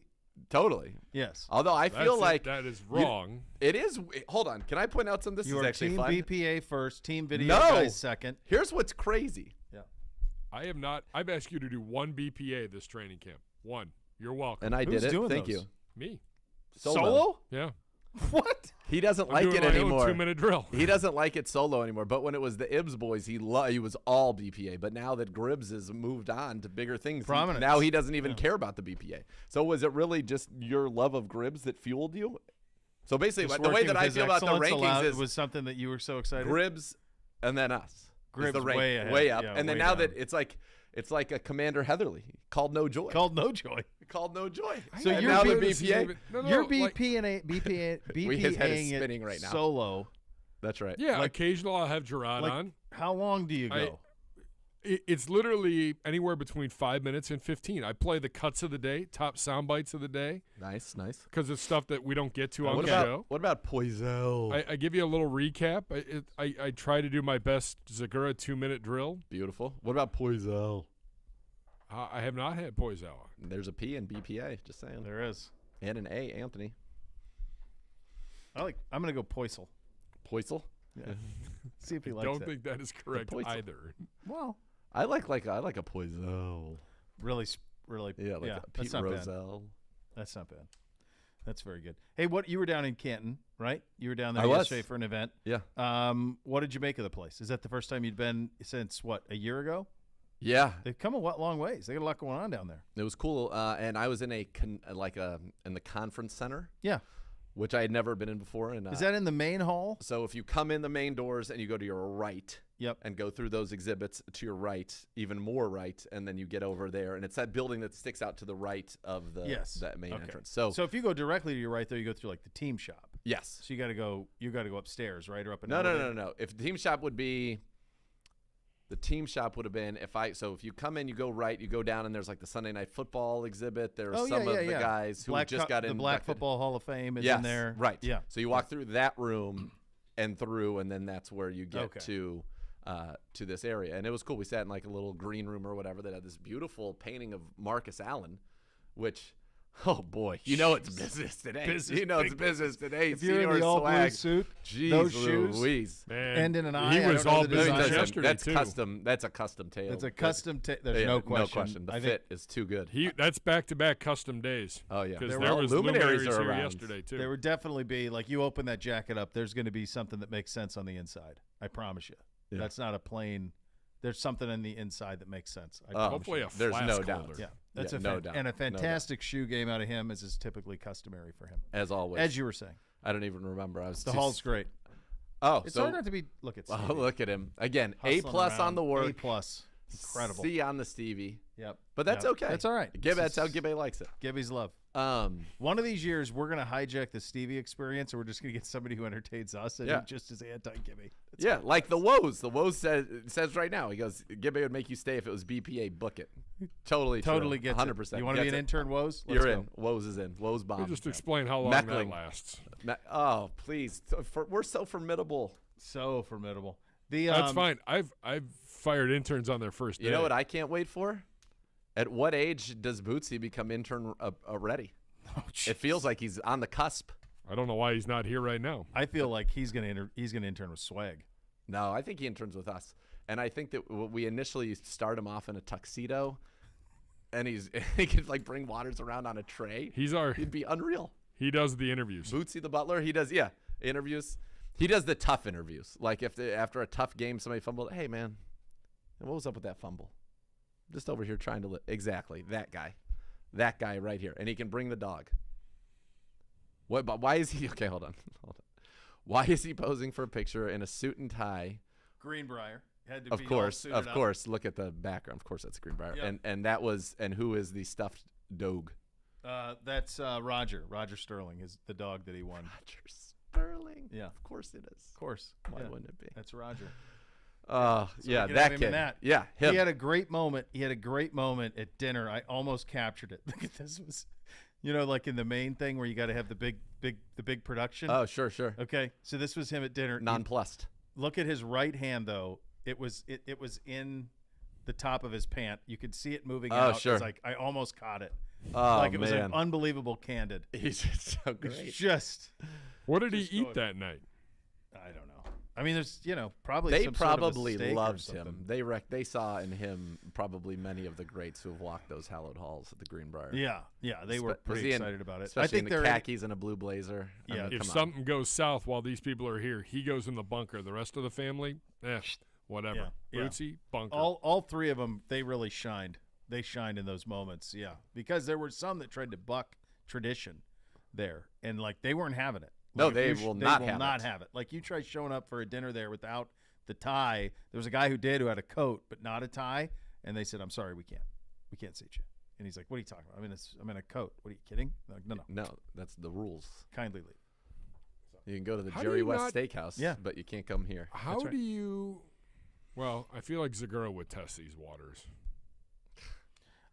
Totally. Yes. Although I feel like that is wrong. It is. Hold on. Can I point out something? This You is are actually team fun. BPA first, team video No. guys second. Here's what's crazy. Yeah. I have not. I've asked you to do 1 BPA this training camp. 1. You're welcome. And I Who's did it. doing Thank those? you. Me. Solo? Yeah. What? He doesn't I'm like doing it my own anymore. 2-minute drill. He doesn't like it solo anymore. But when it was the Ibs boys, he was all BPA. But now that Gribbs has moved on to bigger things, Prominence. now he doesn't even care about the BPA. So was it really just your love of Gribbs that fueled you? So basically, Just the way working that with I his feel about the excellence rankings is was something that you were so excited. Gribbs and then us. Is Gribbs the rank, way ahead. way up. Yeah, and then way now down. that it's like a Commander Heatherly called no joy. Called no joy. Called no joy. So and you're now the being- BPA. You're BPA His head is BPAing spinning it right now. solo. That's right. Yeah, Like- occasional I'll have Gerard Like, on. how long do you go? It's literally anywhere between 5 minutes and 15. I play the cuts of the day, top sound bites of the day, Nice, nice. because it's stuff that we don't get to on What the about show. what about Poisel? I give you a little recap. I try to do my best Segura 2-minute drill. Beautiful. What about Poisel? I have not had Poise Hour. There's a P in BPA. Just saying. There is. And an A, Anthony. I'm gonna go Poisel. Poisel. Yeah. See if he I likes don't it. think that is correct Poisel. either. Well, I like a Poisel. really. Yeah, like a that's Pete not bad. Rozelle. That's not bad. That's very good. Hey, you were down in Canton, right? You were down there I was. yesterday for an event. Yeah. What did you make of the place? Is that the first time you'd been since a year ago? Yeah. They've come a long ways. They got a lot going on down there. It was cool. And I was in in the conference center. Yeah. Which I had never been in before. And is that in the main hall? So if you come in the main doors and you go to your right, yep, and go through those exhibits to your right, even more right, and then you get over there, and it's that building that sticks out to the right of that main entrance. So if you go directly to your right there, you go through like the team shop. Yes. So you got to go upstairs, right, or up and No. If the team shop would be. The team shop would have been if you come in, you go right, you go down, and there's like the Sunday Night Football exhibit. There's some of the guys who just got in. The Black Football Hall of Fame is in there. Right. Yeah. So you walk through that room and then that's where you get to this area. And it was cool. We sat in like a little green room or whatever that had this beautiful painting of Marcus Allen, which. Oh boy, you know it's business today. It's business today. If you're in the all-blue suit, those shoes, Louise. end in an eye. He was all business yesterday That's too. custom. That's a custom tail. It's a custom tail. There's no question. No question. The fit is too good. That's back-to-back custom days. Oh yeah, because there was luminaries are here around yesterday too. There would definitely be you open that jacket up. There's going to be something that makes sense on the inside. I promise you. Yeah. That's not a plain. There's something in the inside that makes sense. Hopefully a there's flask no holder. doubt. Yeah, that's no doubt. And a fantastic shoe game out of him, as is typically customary for him. As always. As you were saying. I don't even remember. The hall's great. Oh, it's hard not to be. Look at Stevie. Oh, look at him again. Hustling A+ on around. the work. A+. Incredible. C on the Stevie. Yep. That's okay. That's all right. That's how Gibby likes it. Gibby's love. One of these years, we're going to hijack the Stevie experience, or we're just going to get somebody who entertains us and Yeah. who just is anti-Gibby. Yeah, like the Woes. The Woes says right now, he goes, Gibby would make you stay if it was BPA. Book it. Totally Totally true. gets 100%. it. You want to be an intern, Woes? Let's You're go. in. Woes is in. Woes bomb. Just explain how long Meckling. that lasts. Oh, please. We're so formidable. So formidable. The That's fine. I've fired interns on their first day. You know what I can't wait for? At what age does Bootsy become intern ready? Oh, It feels like he's on the cusp. I don't know why he's not here right now. I feel like he's going to intern with Swag. No, I think he interns with us. And I think that we initially start him off in a tuxedo, and he could like bring waters around on a tray. He'd be unreal. He does the interviews. Bootsy the butler, he does interviews. He does the tough interviews. Like if after a tough game somebody fumbled, hey man, what was up with that fumble? Just over here trying to exactly that guy right here, and he can bring the dog. What? But why is he okay? Hold on. Why is he posing for a picture in a suit and tie? Greenbrier had to Of be course. all suited up. Look at the background. Of course, that's Greenbrier. Yep. And who is the stuffed dog? That's Roger. Roger Sterling is the dog that he won. Roger Sterling. Yeah. Of course it is. Of course. Why Yeah. wouldn't it be? That's Roger. Yeah, we can have that him in kid. that. Yeah, him. He had a great moment. At dinner. I almost captured it. Look at this. Was, like in the main thing where you got to have the big production. Oh, sure. Okay, so this was him at dinner. Nonplussed. Look at his right hand though. It was in the top of his pant. You could see it moving out. Sure. It's like I almost caught it. Oh, like it was man. an unbelievable candid. He's just so great. It's just. What did he Just eat going- that night? I don't know. I mean, there's probably They some sort of a probably steak or loved something. him. They saw in him probably many of the greats who have walked those hallowed halls at the Greenbrier. Yeah, they were pretty excited about it. Especially I think in they're the khakis and a blue blazer. I Yeah. mean, If come on. something goes south while these people are here, he goes in the bunker. The rest of the family, whatever. Yeah. Bootsy, bunker. all three of them. They really shined. They shined in those moments. Yeah, because there were some that tried to buck tradition there, and like they weren't having it. No, Like, they if you will they not will have not it. have it. Like you try showing up for a dinner there without the tie. There was a guy who had a coat but not a tie, and they said, "I'm sorry, we can't seat you." And he's like, "What are you talking about? I'm in a coat. What are you kidding?" They're like, no, No, that's the rules. kindly leave. You can go to the How do Jerry you West not- Steakhouse, Yeah. but you can't come here. How That's right. do you? Well, I feel like Zagura would test these waters.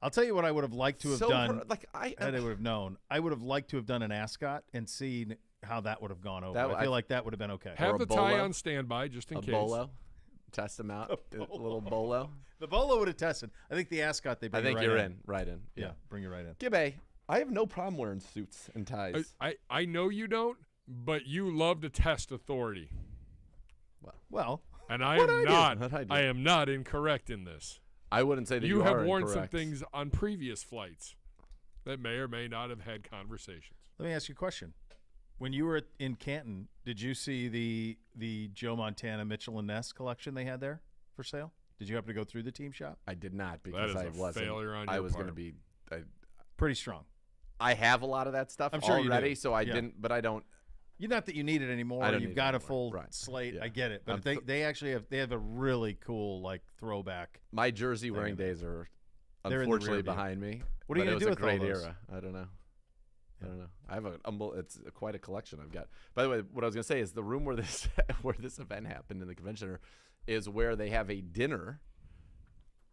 I'll tell you what I would have liked to have So done. I Had I would have known, I would have liked to have done an ascot and seen how that would have gone over. That- I feel like that would have been okay. Have a the tie bolo? on standby just in a case. bolo. Test them out. A little bolo. The bolo would have tested. I think the ascot they I bring think you you're right in. Right in. Yeah, bring you right in. Gibbe, I have no problem wearing suits and ties. I know you don't, but you love to test authority, Well, and I What'd am I do? not. What'd I do? I am not incorrect in this. I wouldn't say that You have are worn some incorrect. things on previous flights that may or may not have had conversations. let me ask you a question. When you were in Canton, did you see the Joe Montana Mitchell and Ness collection they had there for sale? Did you happen to go through the team shop? I did not because is I a wasn't. failure on I your was going to part. be. Pretty strong. I have a lot of that stuff I'm sure you already, do. so I Yeah. didn't. But I don't. Not that you need it anymore. I don't You've need it got a anymore. full Right. slate. Yeah. I get it, but I'm they actually have a really cool like throwback. My jersey wearing of it. days are They're in the unfortunately rear view. behind me. What are you but gonna it do was with a all great those? era. I don't know. I have it's quite a collection I've got. By the way, what I was gonna say is the room where this where this event happened in the convention center is where they have a dinner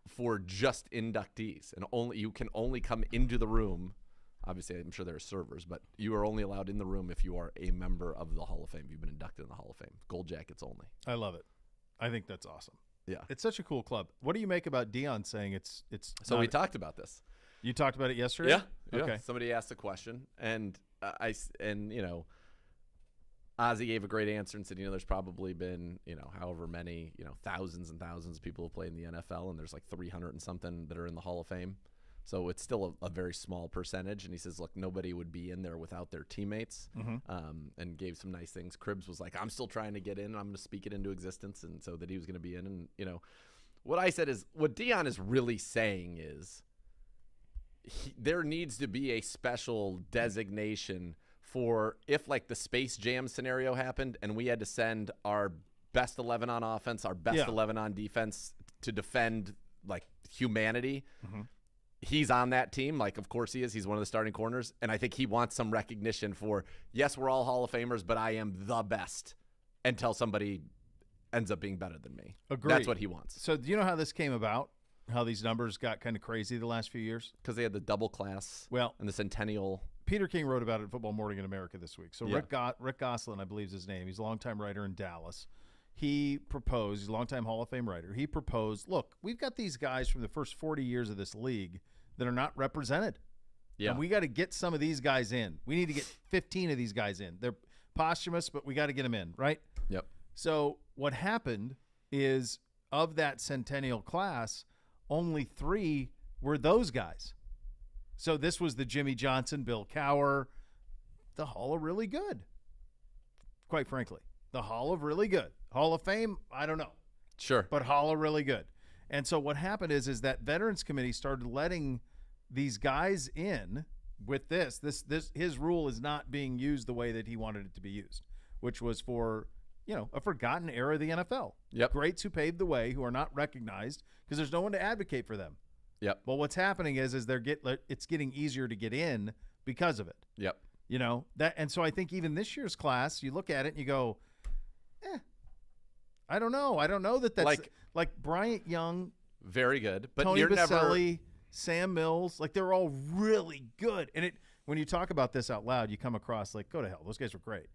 for just inductees, and you can only come into the room. Obviously, I'm sure there are servers, but you are only allowed in the room if you are a member of the Hall of Fame. You've been inducted in the Hall of Fame. Gold jackets only. I love it. I think that's awesome. Yeah. It's such a cool club. What do you make about Dion saying it's? So not- we talked about this. You talked about it yesterday. Yeah. Okay. Somebody asked a question, and Ozzy gave a great answer and said, there's probably been, however many, thousands and thousands of people who play in the NFL, and there's like 300 and something that are in the Hall of Fame. So it's still a very small percentage. And he says, look, nobody would be in there without their teammates, and gave some nice things. Cribbs was like, I'm still trying to get in. I'm going to speak it into existence. And so that he was going to be in. And, what I said is what Dion is really saying is there needs to be a special designation for if like the Space Jam scenario happened and we had to send our best 11 on offense, our best 11 on defense to defend like humanity. he's on that team. Like, of course he is. He's one of the starting corners. And I think he wants some recognition for, yes, we're all Hall of Famers, but I am the best until somebody ends up being better than me. Agreed. That's what he wants. So do you know how this came about? How these numbers got kind of crazy the last few years? Because they had the double class and the centennial. Peter King wrote about it in Football Morning in America this week. So Yeah. Rick Gosselin, I believe is his name. He's a longtime writer in Dallas. He proposed, he's a longtime Hall of Fame writer. He proposed, look, we've got these guys from the first 40 years of this league that are not represented. Yeah. And we got to get some of these guys in. We need to get 15 of these guys in. They're posthumous, but we got to get them in, right? Yep. So what happened is, of that centennial class, only 3 were those guys. So this was the Jimmy Johnson, Bill Cowher, the Hall of Really Good. Quite frankly, the Hall of Really Good. Hall of Fame, I don't know. Sure. But Hall of Really Good. And so what happened is that Veterans Committee started letting these guys in with this. His rule is not being used the way that he wanted it to be used, which was for, a forgotten era of the NFL. Yep. Greats who paved the way, who are not recognized because there's no one to advocate for them. Yep. Well, what's happening is it's getting easier to get in because of it. Yep. And so I think even this year's class, you look at it and you go, I don't know. I don't know that's like Bryant Young, very good, but Tony you're Baselli, never Sam Mills, like they're all really good. And when you talk about this out loud, you come across like, go to hell. Those guys were great.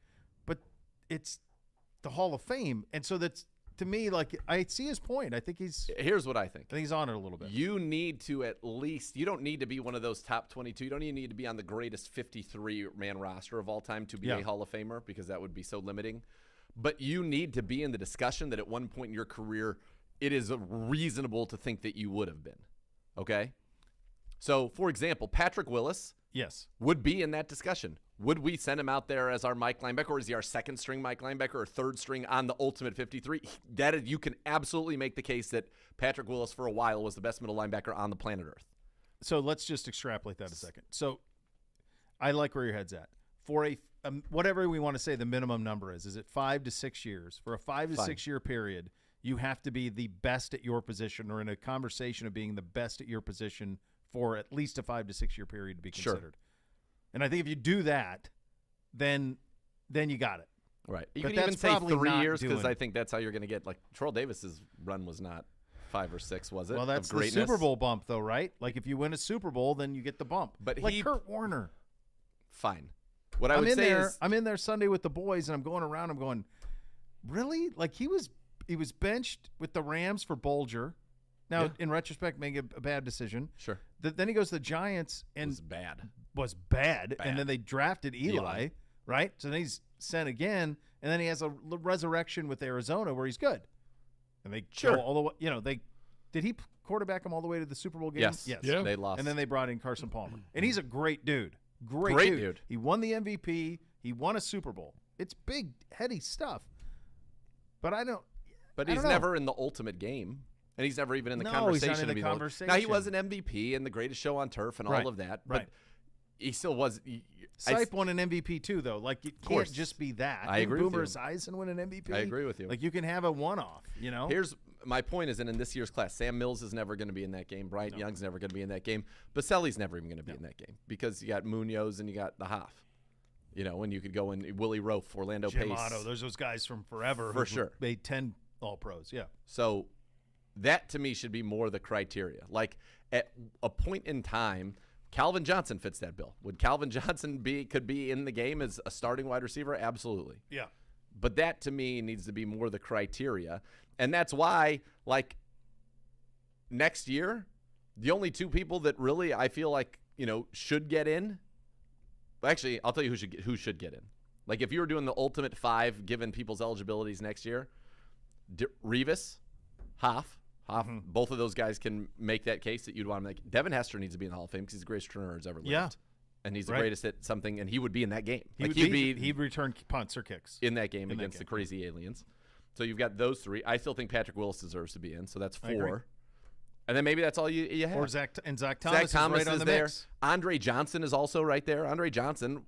But it's the Hall of Fame. And so that's, to me, like, I see his point. I think here's what I think. I think he's on it a little bit. You need to at least, you don't need to be one of those top 22. You don't even need to be on the greatest 53-man roster of all time to be a Hall of Famer, because that would be so limiting. But you need to be in the discussion that at one point in your career, it is reasonable to think that you would have been. Okay? So, for example, Patrick Willis would be in that discussion. Would we send him out there as our Mike linebacker, or is he our second-string Mike linebacker or third-string on the ultimate 53? You can absolutely make the case that Patrick Willis for a while was the best middle linebacker on the planet Earth. So let's just extrapolate that a second. So I like where your head's at. For whatever we want to say the minimum number is it 5 to 6 years? For a 5 to 6 year period, you have to be the best at your position, or in a conversation of being the best at your position for at least a 5 to 6 year period to be considered. And I think if you do that, then you got it. Right. You but can even say 3 years, because I it. think that's how you're going to get. Like, Terrell Davis's run was not 5 or 6, was it? Well, that's the Super Bowl bump, though, right? Like, if you win a Super Bowl, then you get the bump. But like Kurt Warner. Fine. What I would say is, I'm in there Sunday with the boys, and I'm going around. I'm going, really? Like, he was benched with the Rams for Bolger. Now, in retrospect, making a bad decision. Sure. Then he goes to the Giants and was bad. And then they drafted Eli, right? So then he's sent again, and then he has a resurrection with Arizona where he's good. And they go all the way. Did he quarterback him all the way to the Super Bowl game? Yes. Yeah. They lost. And then they brought in Carson Palmer, and he's a great dude. Great dude. He won the MVP. He won a Super Bowl. It's big, heady stuff. But I don't. But he's never in the ultimate game. And he's never even in the He's conversation. not in the conversation. Now, he was an MVP and the greatest show on turf and all of that. But he still was. Sipe won an MVP too, though. Like, it can't just be that. I agree with you. Boomer Esiason win an MVP? I agree with you. Like, you can have a one-off, Here's my point is, in this year's class, Sam Mills is never going to be in that game. Bryant Young's never going to be in that game. Baselli's never even going to be in that game, because you got Munoz and you got the Hoff. And you could go in Willie Rofe, Orlando Jim Pace. Otto. There's those guys from forever For sure. Made 10 All-Pros, So that, to me, should be more the criteria. Like, at a point in time, Calvin Johnson fits that bill. Would Calvin Johnson could be in the game as a starting wide receiver? Absolutely. Yeah. But that, to me, needs to be more the criteria. And that's why, like, next year, the only 2 people that really I feel like, should get in. Actually, I'll tell you who should get in. Like, if you were doing the ultimate 5, given people's eligibilities next year, Revis, Hoff, both of those guys can make that case that you'd want to make. Devin Hester needs to be in the Hall of Fame because he's the greatest returner who's ever lived. Yeah. And he's the greatest at something, and he would be in that game. He'd return punts or kicks. In that game against the crazy aliens. So you've got those 3. I still think Patrick Willis deserves to be in, so that's 4. And then maybe that's all you have. Or Zach Thomas is right on the there. mix. Andre Johnson is also right there. Andre Johnson,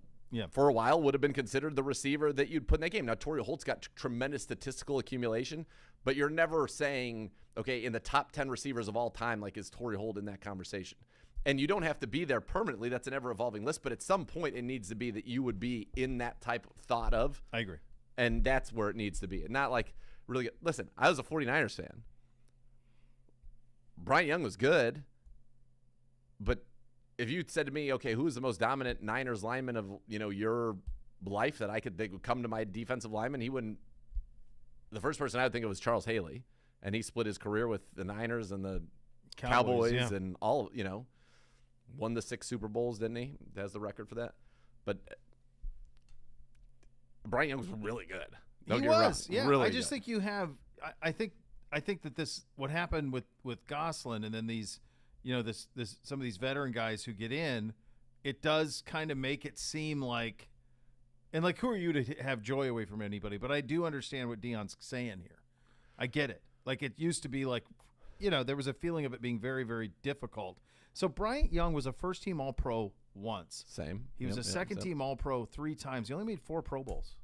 for a while, would have been considered the receiver that you'd put in that game. Now, Torrey Holt's got tremendous statistical accumulation, but you're never saying, okay, in the top 10 receivers of all time, like, is Torrey Holt in that conversation? And you don't have to be there permanently. That's an ever-evolving list. But at some point, it needs to be that you would be in that type of thought of. I agree. And that's where it needs to be. And not like really good. Listen, I was a 49ers fan. Bryant Young was good. But if you said to me, okay, who's the most dominant Niners lineman of, your life that they would come to my defensive lineman, he wouldn't. The first person I would think of was Charles Haley. And he split his career with the Niners and the Cowboys and all, won the 6 Super Bowls, didn't he? Has the record for that. But Bryant Young was really good. He was, really I just good. think you have. I think that this what happened with Gosselin and then these, some of these veteran guys who get in, it does kind of make it seem like, and like, who are you to have joy away from anybody? But I do understand what Deion's saying here. I get it. Like, it used to be like, there was a feeling of it being very, very difficult. So Bryant Young was a first-team All-Pro once. Same. He was a second-team All-Pro 3 times. He only made 4 Pro Bowls.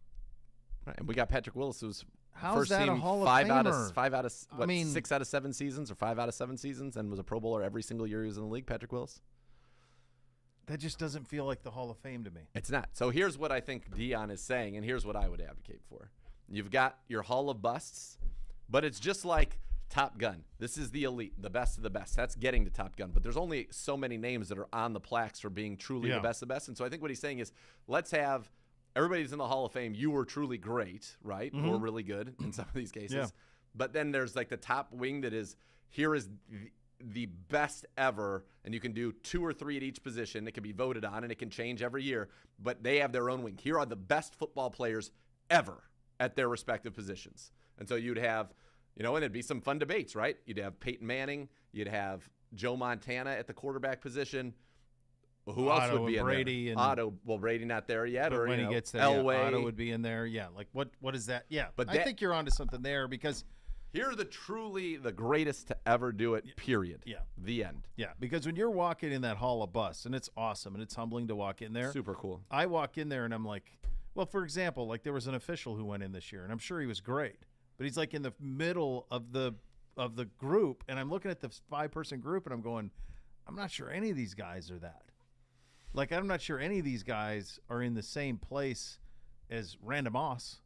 Right, and we got Patrick Willis, who's How's first that team a Hall of 5 Famer? out of 6 out of 7 seasons or 5 out of 7 seasons, and was a Pro Bowler every single year he was in the league. Patrick Willis. That just doesn't feel like the Hall of Fame to me. It's not. So here's what I think Deion is saying, and here's what I would advocate for. You've got your Hall of Busts, but it's just like Top Gun. This is the elite, the best of the best. That's getting to Top Gun. But there's only so many names that are on the plaques for being truly the best of the best. And so I think what he's saying is, let's have everybody's in the Hall of Fame. You were truly great, right? Mm-hmm. Or really good in some of these cases. Yeah. But then there's like the top wing that is, here is the best ever, and you can do 2 or 3 at each position. It can be voted on, and it can change every year. But they have their own wing. Here are the best football players ever at their respective positions. And so you'd have, and it'd be some fun debates, right? You'd have Peyton Manning. You'd have Joe Montana at the quarterback position. Who else Otto would be in Brady there? And Otto. Well, Brady not there yet. But or when he gets there, Elway. Otto would be in there. Yeah, like what is that? Yeah, But I think you're onto something there because here are truly the greatest to ever do it, period. Yeah. The end. Yeah, because when you're walking in that Hall of Busts, and it's awesome, and it's humbling to walk in there. Super cool. I walk in there, and I'm like, well, for example, like there was an official who went in this year, and I'm sure he was great, but he's like in the middle of the group, and I'm looking at the 5-person group, and I'm going, I'm not sure any of these guys are that. Like, I'm not sure any of these guys are in the same place as Randy Moss.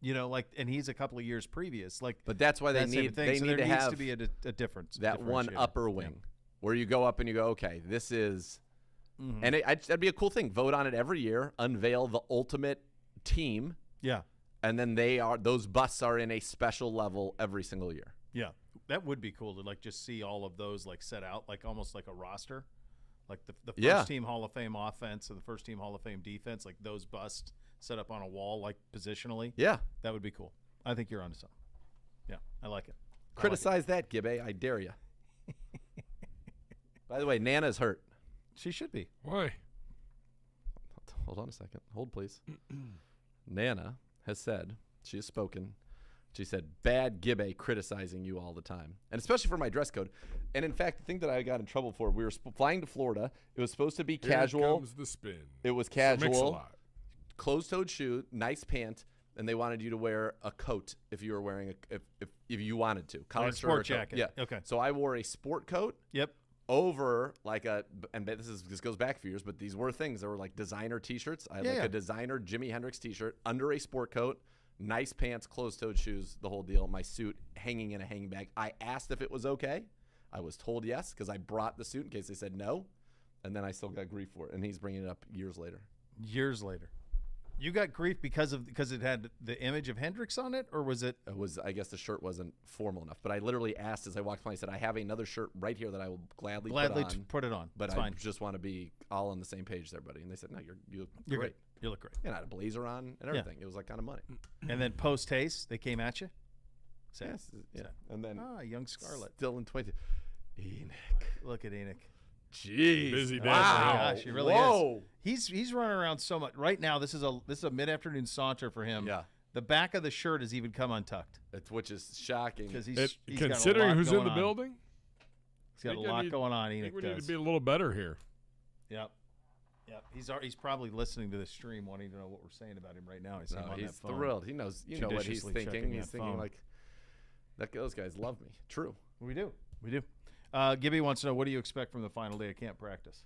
And he's a couple of years previous. Like, but that's why they need so to there have needs to be a difference. That one upper wing where you go up and you go, okay, this is, Mm-hmm. and that'd be a cool thing. Vote on it every year. Unveil the ultimate team. Yeah, and then those busts are in a special level every single year. Yeah, that would be cool to like just see all of those like set out like almost like a roster, like the first team Hall of Fame offense and the first team Hall of Fame defense, like those busts set up on a wall like positionally. Yeah, that would be cool. I think you're onto something. Yeah, I like it. Criticize that, Gibbe. I dare you. By the way, Nana's hurt. She should be. Why? Hold on a second. Hold, please. Nana has said, she has spoken. She said, bad Gibbe criticizing you all the time. And especially for my dress code. And in fact, the thing that I got in trouble for, we were flying to Florida. It was supposed to be casual. Here comes the spin. It was casual. Mix-a-lot. Closed-toed shoe, nice pant, and they wanted you to wear a coat if you were wearing if you wanted to. Like a sport jacket. Yeah. Okay. So I wore a sport coat. Yep. Over like and this goes back a few years, but these were things. There were like designer T-shirts. I had a designer Jimi Hendrix T-shirt under a sport coat, nice pants, closed-toed shoes, the whole deal. My suit hanging in a hanging bag. I asked if it was okay. I was told yes because I brought the suit in case they said no, and then I still got grief for it. And he's bringing it up years later. Years later. You got grief because it had the image of Hendrix on it, or was it? It was. I guess the shirt wasn't formal enough. But I literally asked as I walked by. I said, "I have another shirt right here that I will gladly put it on. But it's I fine. just want to be all on the same page there, buddy." And they said, "No, you look You're great. Good. You look great. And I had a blazer on and everything. It was like kind of money." And then post haste, they came at you. Yes. Yeah. And then young Scarlett, still in 20. Enoch. Look at Enoch. Jeez. Busy day. Wow. Gosh, he really Whoa. is. He's running around so much. Right now, this is a mid-afternoon saunter for him. Yeah. The back of the shirt has even come untucked. Which is shocking. Because he's considering got a lot who's in going the on. building, He's got a lot going on. I Enoch think we does. need to be a little better here. Yep. He's probably listening to the stream, wanting to know what we're saying about him right now. He's thrilled. He knows. You know what he's thinking. He's thinking phone. like, those guys love me. True. We do. Gibby wants to know, what do you expect from the final day of camp practice?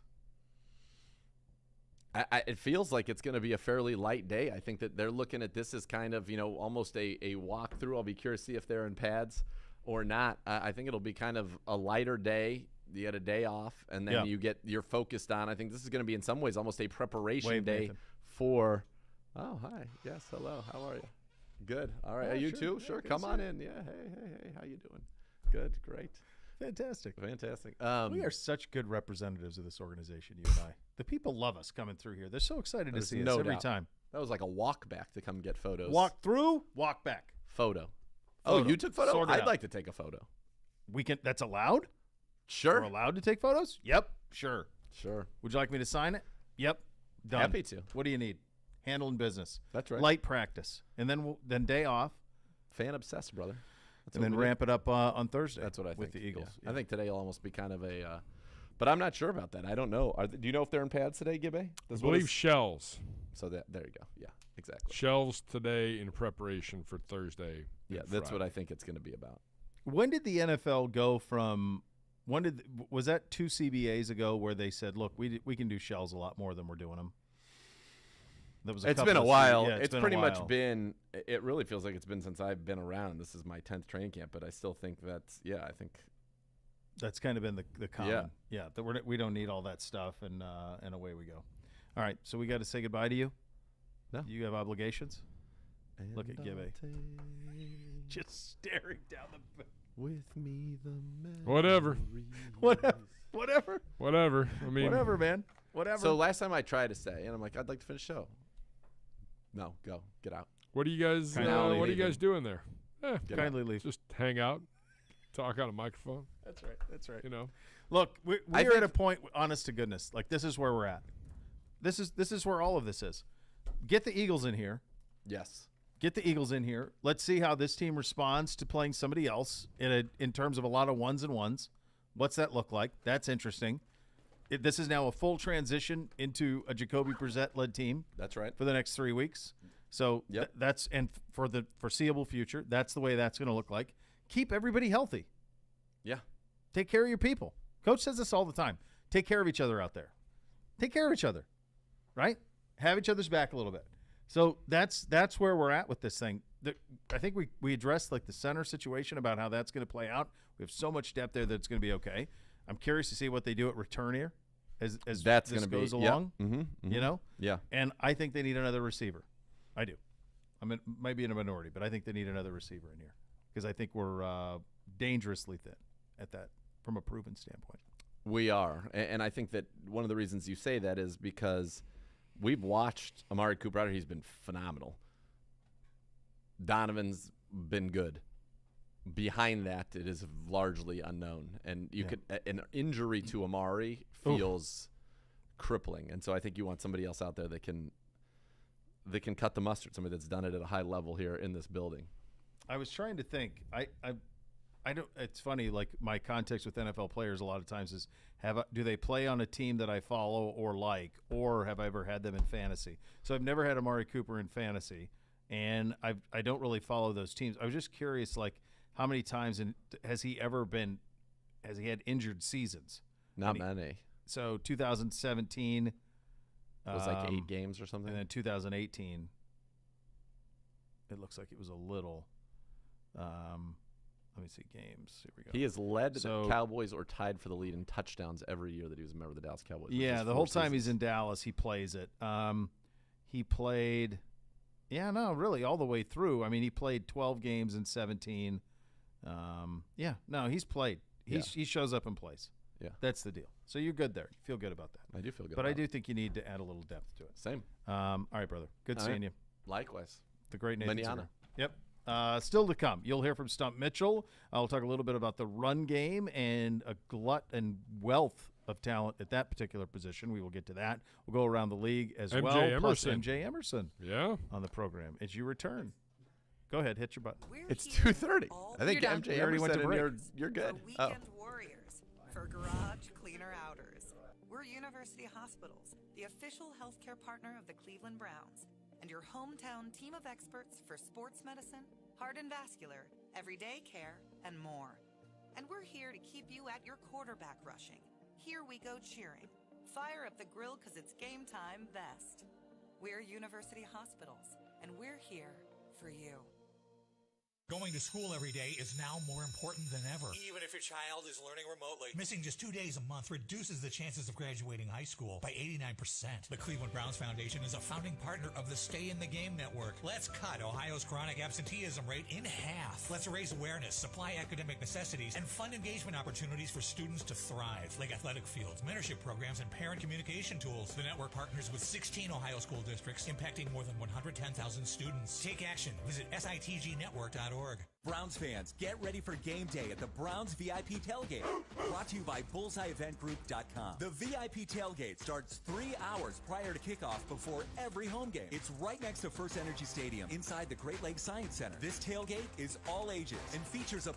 It feels like it's going to be a fairly light day. I think that they're looking at this as kind of, almost a walkthrough. I'll be curious to see if they're in pads or not. I think it'll be kind of a lighter day. You get a day off, and then you're focused on. I think this is going to be in some ways almost a preparation day for. Oh, hi. Yes, hello. How are you? Good. All right. Are you too? Sure. Come on in. Yeah. Hey. How you doing? Good. Great. Fantastic. We are such good representatives of this organization, you and I. The people love us coming through here. They're so excited to see us every time. That was like a walk back to come get photos. Walk through, walk back. Photo. Oh, you took photo? I'd like to take a photo. That's allowed? Sure. We're allowed to take photos? Yep. Sure. Would you like me to sign it? Yep. Done. Happy to. What do you need? Handling business. That's right. Light practice. And then day off. Fan obsessed, brother. And then ramp it up on Thursday. That's what I think. With the Eagles. Yeah. I think today will almost be kind of a but I'm not sure about that. I don't know. Do you know if they're in pads today, Gibby? I believe shells. So there you go. Yeah, exactly. Shells today in preparation for Thursday. Yeah, that's what I think it's going to be about. When did the NFL go from was that 2 CBAs ago where they said, look, we can do shells a lot more than we're doing them? It's been a while. It's pretty much been. It really feels like it's been since I've been around. This is my 10th training camp, but I still think I think that's kind of been the common. Yeah, that we don't need all that stuff, and away we go. All right, so we got to say goodbye to you. No, do you have obligations? And look at Gibby, just staring down the. With me, the whatever. I mean, whatever, man. Whatever. So last time I tried to say, and I'm like, I'd like to finish the show. No, go. Get out. What are you guys doing there? Kindly leave. Just hang out, talk on a microphone. That's right. Look, we're at a point, honest to goodness, like this is where we're at. This is where all of this is. Get the Eagles in here. Yes. Get the Eagles in here. Let's see how this team responds to playing somebody else in terms of a lot of ones and ones. What's that look like? That's interesting. This is now a full transition into a Jacoby Brissett-led team. That's right. For the next 3 weeks. So that's for the foreseeable future, that's the way that's going to look like. Keep everybody healthy. Yeah. Take care of your people. Coach says this all the time. Take care of each other out there. Take care of each other, right? Have each other's back a little bit. So that's where we're at with this thing. I think we addressed like the center situation about how that's going to play out. We have so much depth there that it's going to be okay. I'm curious to see what they do at return here as that's this goes along. Mm-hmm. Yeah. And I think they need another receiver. I do. Might be in a minority, but I think they need another receiver in here because I think we're dangerously thin at that from a proven standpoint. We are, and I think that one of the reasons you say that is because we've watched Amari Cooper out here. He's been phenomenal. Donovan's been good. Behind that, it is largely unknown, and an injury to Amari feels crippling, and so I think you want somebody else out there that can cut the mustard, somebody that's done it at a high level here in this building. I was trying to think. I don't. It's funny. Like my context with NFL players, a lot of times is do they play on a team that I follow or like, or have I ever had them in fantasy? So I've never had Amari Cooper in fantasy, and I don't really follow those teams. I was just curious, like. How many times has he had injured seasons? Not many. So 2017 was like 8 games or something. And then 2018, it looks like it was a little. Let me see games. Here we go. He has led the Cowboys or tied for the lead in touchdowns every year that he was a member of the Dallas Cowboys. Yeah, the whole time he's in Dallas, he plays it. He played, really all the way through. I mean, he played 12 games in 17. He's played. He shows up and plays. Yeah. That's the deal. So you're good there. You feel good about that. I do feel good But I do think you need to add a little depth to it. Same. All right, brother. Good seeing you. Likewise. The great Nathan Manana. Yep. Still to come. You'll hear from Stump Mitchell. I'll talk a little bit about the run game and a glut and wealth of talent at that particular position. We will get to that. We'll go around the league as well. MJ Emerson. Plus MJ Emerson. Yeah. On the program as you return. Go ahead, hit your button. It's 2:30. I think MJ Emerson and you're good. Weekend warriors for garage cleaner outers. We're University Hospitals, the official healthcare partner of the Cleveland Browns, and your hometown team of experts for sports medicine, heart and vascular, everyday care, and more. And we're we're here to keep you at your quarterback rushing. Here we go cheering. Fire up the grill because it's game time best. We're University Hospitals, and we're here for you. Going to school every day is now more important than ever. Even if your child is learning remotely. Missing just 2 days a month reduces the chances of graduating high school by 89%. The Cleveland Browns Foundation is a founding partner of the Stay in the Game Network. Let's cut Ohio's chronic absenteeism rate in half. Let's raise awareness, supply academic necessities, and fund engagement opportunities for students to thrive, like athletic fields, mentorship programs, and parent communication tools. The network partners with 16 Ohio school districts, impacting more than 110,000 students. Take action. Visit sitgnetwork.org. Browns fans, get ready for game day at the Browns VIP Tailgate. Brought to you by BullseyeEventGroup.com. The VIP Tailgate starts 3 hours prior to kickoff before every home game. It's right next to First Energy Stadium inside the Great Lakes Science Center. This tailgate is all ages and features a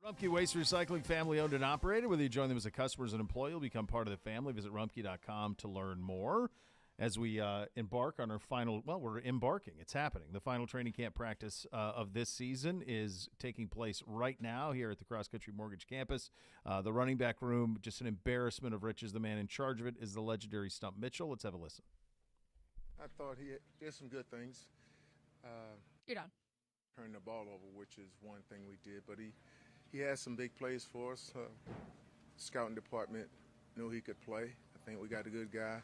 Rumpke Waste Recycling, family owned and operated. Whether you join them as a customer or as an employee, you'll become part of the family. Visit rumpke.com to learn more. As we embark on our final, well, we're embarking. It's happening. The final training camp practice of this season is taking place right now here at the Cross Country Mortgage Campus. The running back room, just an embarrassment of riches. The man in charge of it is the legendary Stump Mitchell. Let's have a listen. I thought he did some good things. You're done. Turning the ball over, which is one thing we did, but he had some big plays for us. Scouting department knew he could play. I think we got a good guy,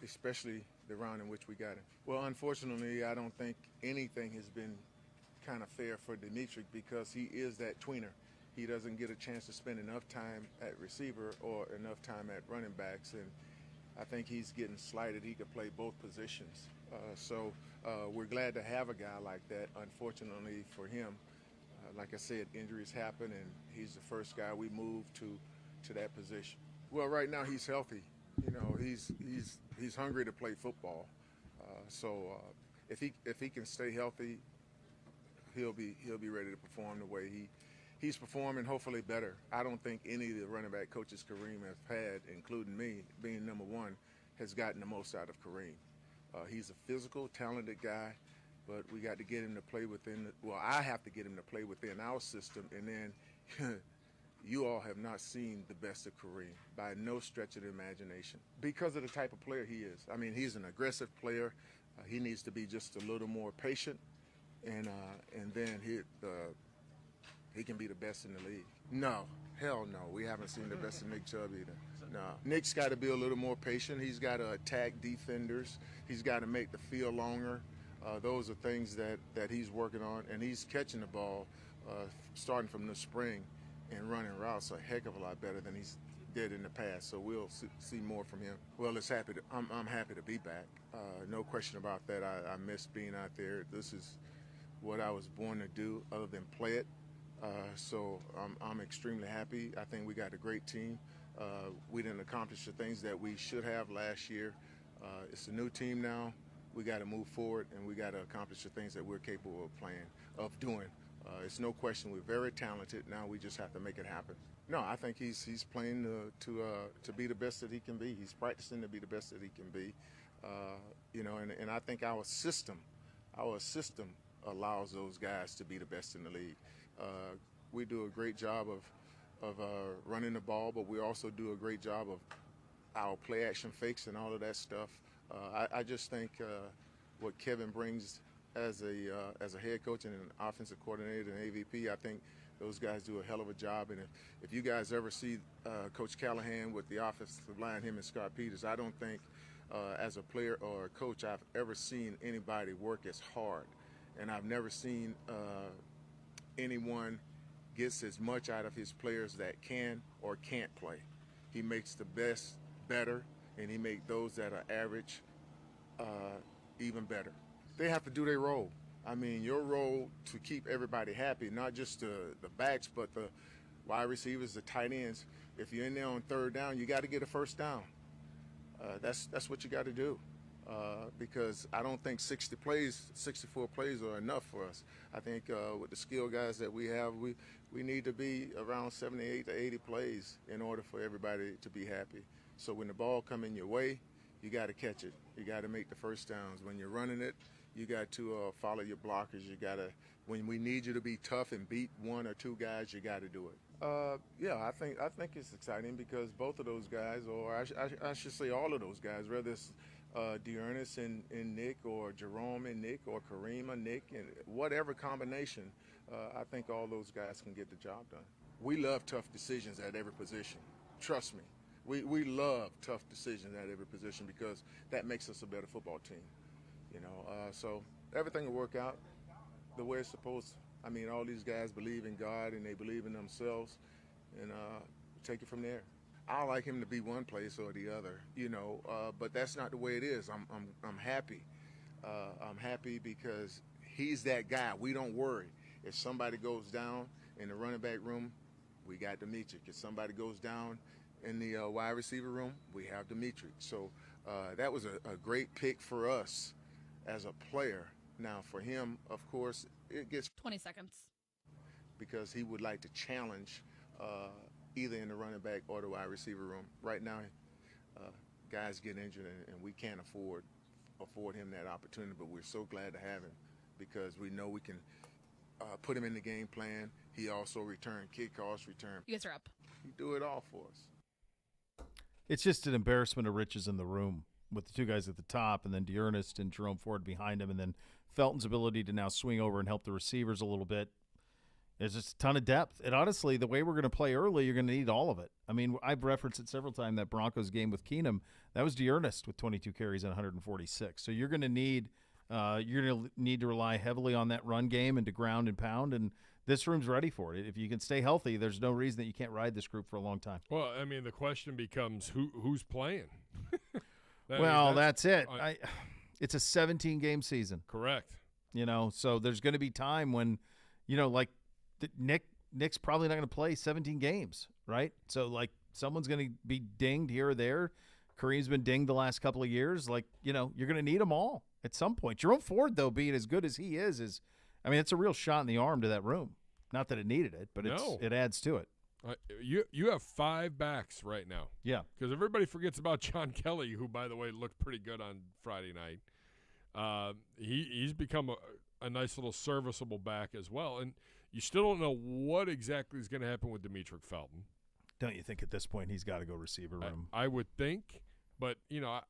especially the round in which we got him. Well, unfortunately, I don't think anything has been kind of fair for Dimitri because he is that tweener. He doesn't get a chance to spend enough time at receiver or enough time at running backs, and I think he's getting slighted. He could play both positions. So we're glad to have a guy like that. Unfortunately for him, like I said, injuries happen, and he's the first guy we moved to that position. Well, right now he's healthy. You know, he's hungry to play football. So if he can stay healthy, he'll be ready to perform the way he's performing hopefully better. I don't think any of the running back coaches Kareem has had, including me, being number one, has gotten the most out of Kareem. He's a physical, talented guy, but we got to get him to play within I have to get him to play within our system, and then you all have not seen the best of Kareem by no stretch of the imagination because of the type of player he is. I mean, he's an aggressive player. He needs to be just a little more patient, and then he can be the best in the league. No, hell no. We haven't seen the best of Nick Chubb either. No. Nick's got to be a little more patient. He's got to attack defenders. He's got to make the field longer. Those are things that he's working on, and he's catching the ball starting from the spring and running routes a heck of a lot better than he's did in the past. So we'll see more from him. Well, I'm happy to be back. No question about that. I miss being out there. This is what I was born to do other than play it. So I'm extremely happy. I think we got a great team. We didn't accomplish the things that we should have last year. It's a new team now. We got to move forward, and we got to accomplish the things that we're capable of doing. It's no question we're very talented. Now we just have to make it happen. No, I think he's playing to be the best that he can be. He's practicing to be the best that he can be. And I think our system allows those guys to be the best in the league. We do a great job of running the ball, but we also do a great job of our play action fakes and all of that stuff. I just think what Kevin brings as a head coach and an offensive coordinator and AVP, I think those guys do a hell of a job. And if you guys ever see Coach Callahan with the offensive line, him and Scott Peters, I don't think as a player or a coach I've ever seen anybody work as hard. And I've never seen anyone gets as much out of his players that can or can't play. He makes the best better, and he makes those that are average even better. They have to do their role. I mean, your role to keep everybody happy, not just the backs, but the wide receivers, the tight ends. If you're in there on third down, you got to get a first down. That's what you got to do. Because I don't think 64 plays are enough for us. I think with the skill guys that we have, we need to be around 78 to 80 plays in order for everybody to be happy. So when the ball come in your way, you got to catch it. You got to make the first downs. When you're running it, you got to follow your blockers. You got to, when we need you to be tough and beat one or two guys, you got to do it. Yeah, I think it's exciting because both of those guys, or I should say all of those guys, whether it's Dearness and Nick, or Jerome and Nick, or Kareem and Nick, and whatever combination, I think all those guys can get the job done. We love tough decisions at every position. Trust me. We love tough decisions at every position because that makes us a better football team. So everything will work out the way it's supposed to. I mean, all these guys believe in God and they believe in themselves, and take it from there. I like him to be one place or the other, but that's not the way it is. I'm happy. I'm happy because he's that guy. We don't worry. If somebody goes down in the running back room, we got Dimitri. If somebody goes down in the wide receiver room, we have Dimitri. So that was a great pick for us as a player. Now for him, of course, it gets 20 seconds because he would like to challenge either in the running back or the wide receiver room. Right now, guys get injured, and we can't afford him that opportunity, but we're so glad to have him because we know we can put him in the game plan. He also return kickoffs, return. You guys are up. He do it all for us. It's just an embarrassment of riches in the room with the two guys at the top and then Dearness and Jerome Ford behind him, and then Felton's ability to now swing over and help the receivers a little bit. There's just a ton of depth. And honestly, the way we're going to play early, you're going to need all of it. I mean, I've referenced it several times, that Broncos game with Keenum. That was Dearness with 22 carries and 146. So you're going to need to rely heavily on that run game and to ground and pound, and this room's ready for it. If you can stay healthy, there's no reason that you can't ride this group for a long time. Well, I mean, the question becomes who's playing? That's it. It's a 17-game season. Correct. So there's going to be time when, Nick's probably not going to play 17 games, right? So, someone's going to be dinged here or there. Kareem's been dinged the last couple of years. You're going to need them all at some point. Jerome Ford, though, being as good as he is, it's a real shot in the arm to that room. Not that it needed it, but it adds to it. You have 5 backs right now. Yeah. Because everybody forgets about John Kelly, who, by the way, looked pretty good on Friday night. He's become a nice little serviceable back as well. And you still don't know what exactly is going to happen with Demetric Felton. Don't you think at this point he's got to go receiver room? I would think. But,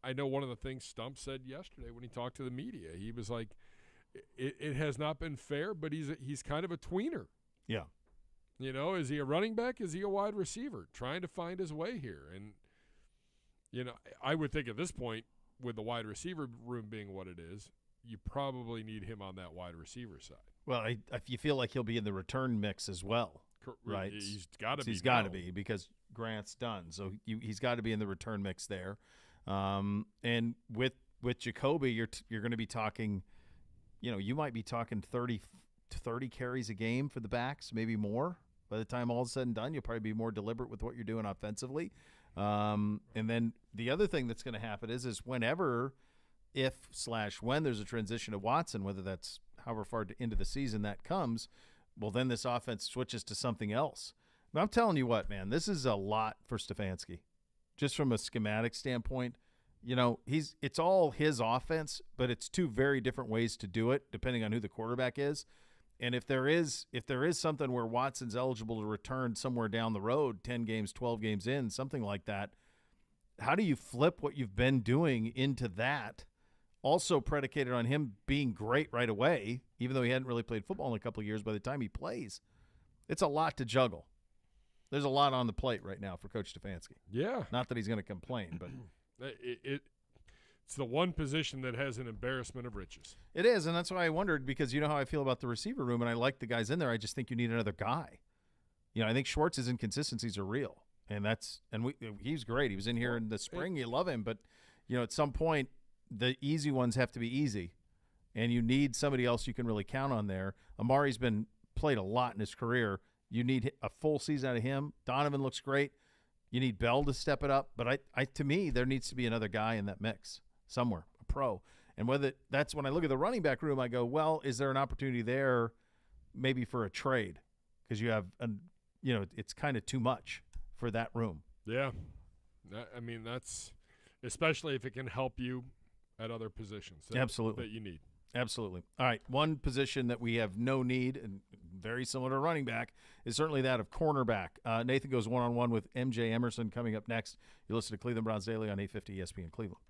I know one of the things Stump said yesterday when he talked to the media. He was like, it has not been fair, but he's kind of a tweener. Yeah. Is he a running back? Is he a wide receiver? Trying to find his way here. And, I would think at this point, with the wide receiver room being what it is, you probably need him on that wide receiver side. Well, you feel like he'll be in the return mix as well, right? He's got to be. He's got to be because Grant's done. So he's got to be in the return mix there. And with Jacoby, you're going to be talking, you might be talking 30 carries a game for the backs, maybe more. By the time all is said and done, you'll probably be more deliberate with what you're doing offensively. And then the other thing that's going to happen is whenever, when there's a transition to Watson, whether that's however far into the season that comes, well, then this offense switches to something else. But I'm telling you what, man, this is a lot for Stefanski. Just from a schematic standpoint, it's all his offense, but it's 2 very different ways to do it, depending on who the quarterback is. And if there is something where Watson's eligible to return somewhere down the road, 10 games, 12 games in, something like that, how do you flip what you've been doing into that? Also predicated on him being great right away, even though he hadn't really played football in a couple of years by the time he plays. It's a lot to juggle. There's a lot on the plate right now for Coach Stefanski. Yeah. Not that he's going to complain, but it's the one position that has an embarrassment of riches. It is, and that's why I wondered, because you know how I feel about the receiver room, and I like the guys in there. I just think you need another guy. I think Schwartz's inconsistencies are real, and he's great. He was in here in the spring. You love him, but at some point the easy ones have to be easy, and you need somebody else you can really count on there. Amari's been played a lot in his career. You need a full season out of him. Donovan looks great. You need Bell to step it up, but to me, there needs to be another guy in that mix somewhere, a pro. And whether that's when I look at the running back room, I go, well, is there an opportunity there maybe for a trade? Because you have, it's kind of too much for that room. Yeah. That's especially if it can help you at other positions. Absolutely. That you need. Absolutely. All right, one position that we have no need, and very similar to running back, is certainly that of cornerback. Nathan goes one-on-one with MJ Emerson coming up next. You listen to Cleveland Browns Daily on 850 ESPN Cleveland.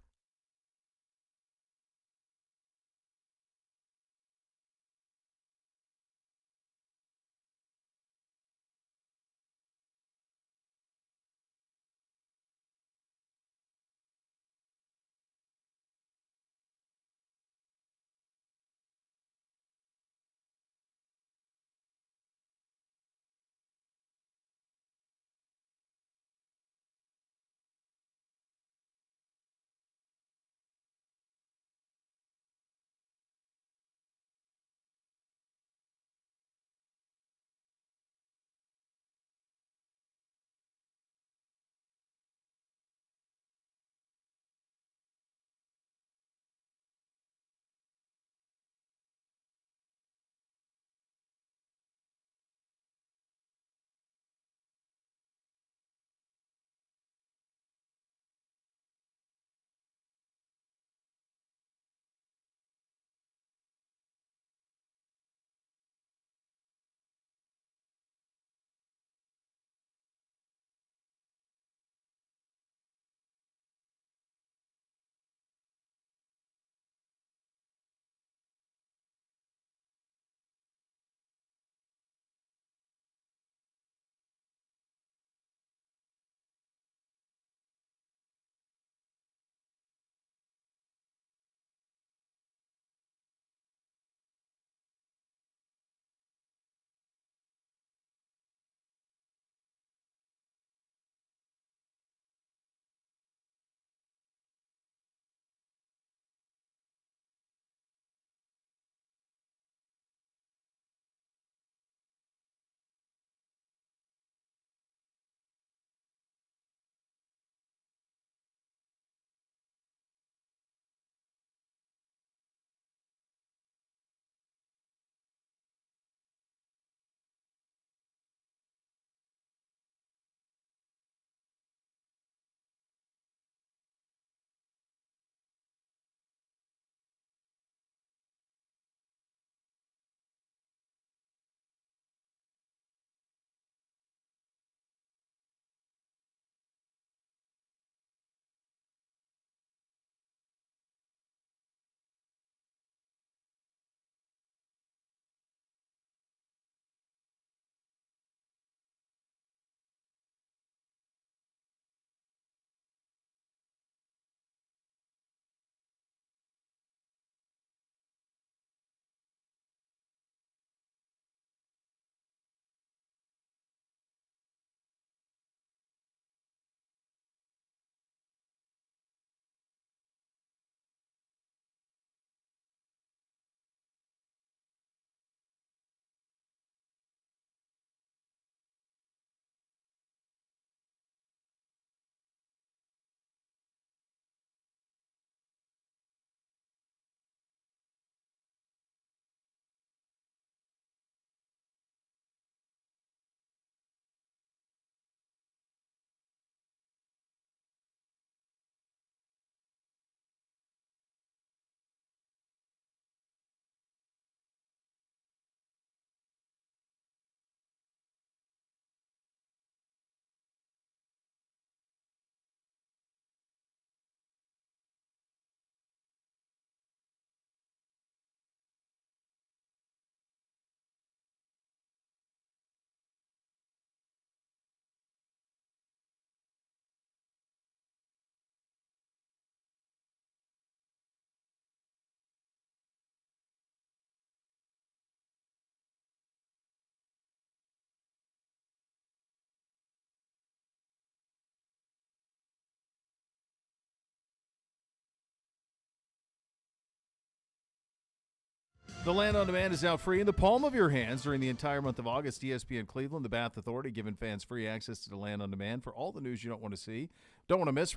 The Land on Demand is now free in the palm of your hands during the entire month of August. ESPN Cleveland, the Bath Authority, giving fans free access to the Land on Demand for all the news you don't want to miss,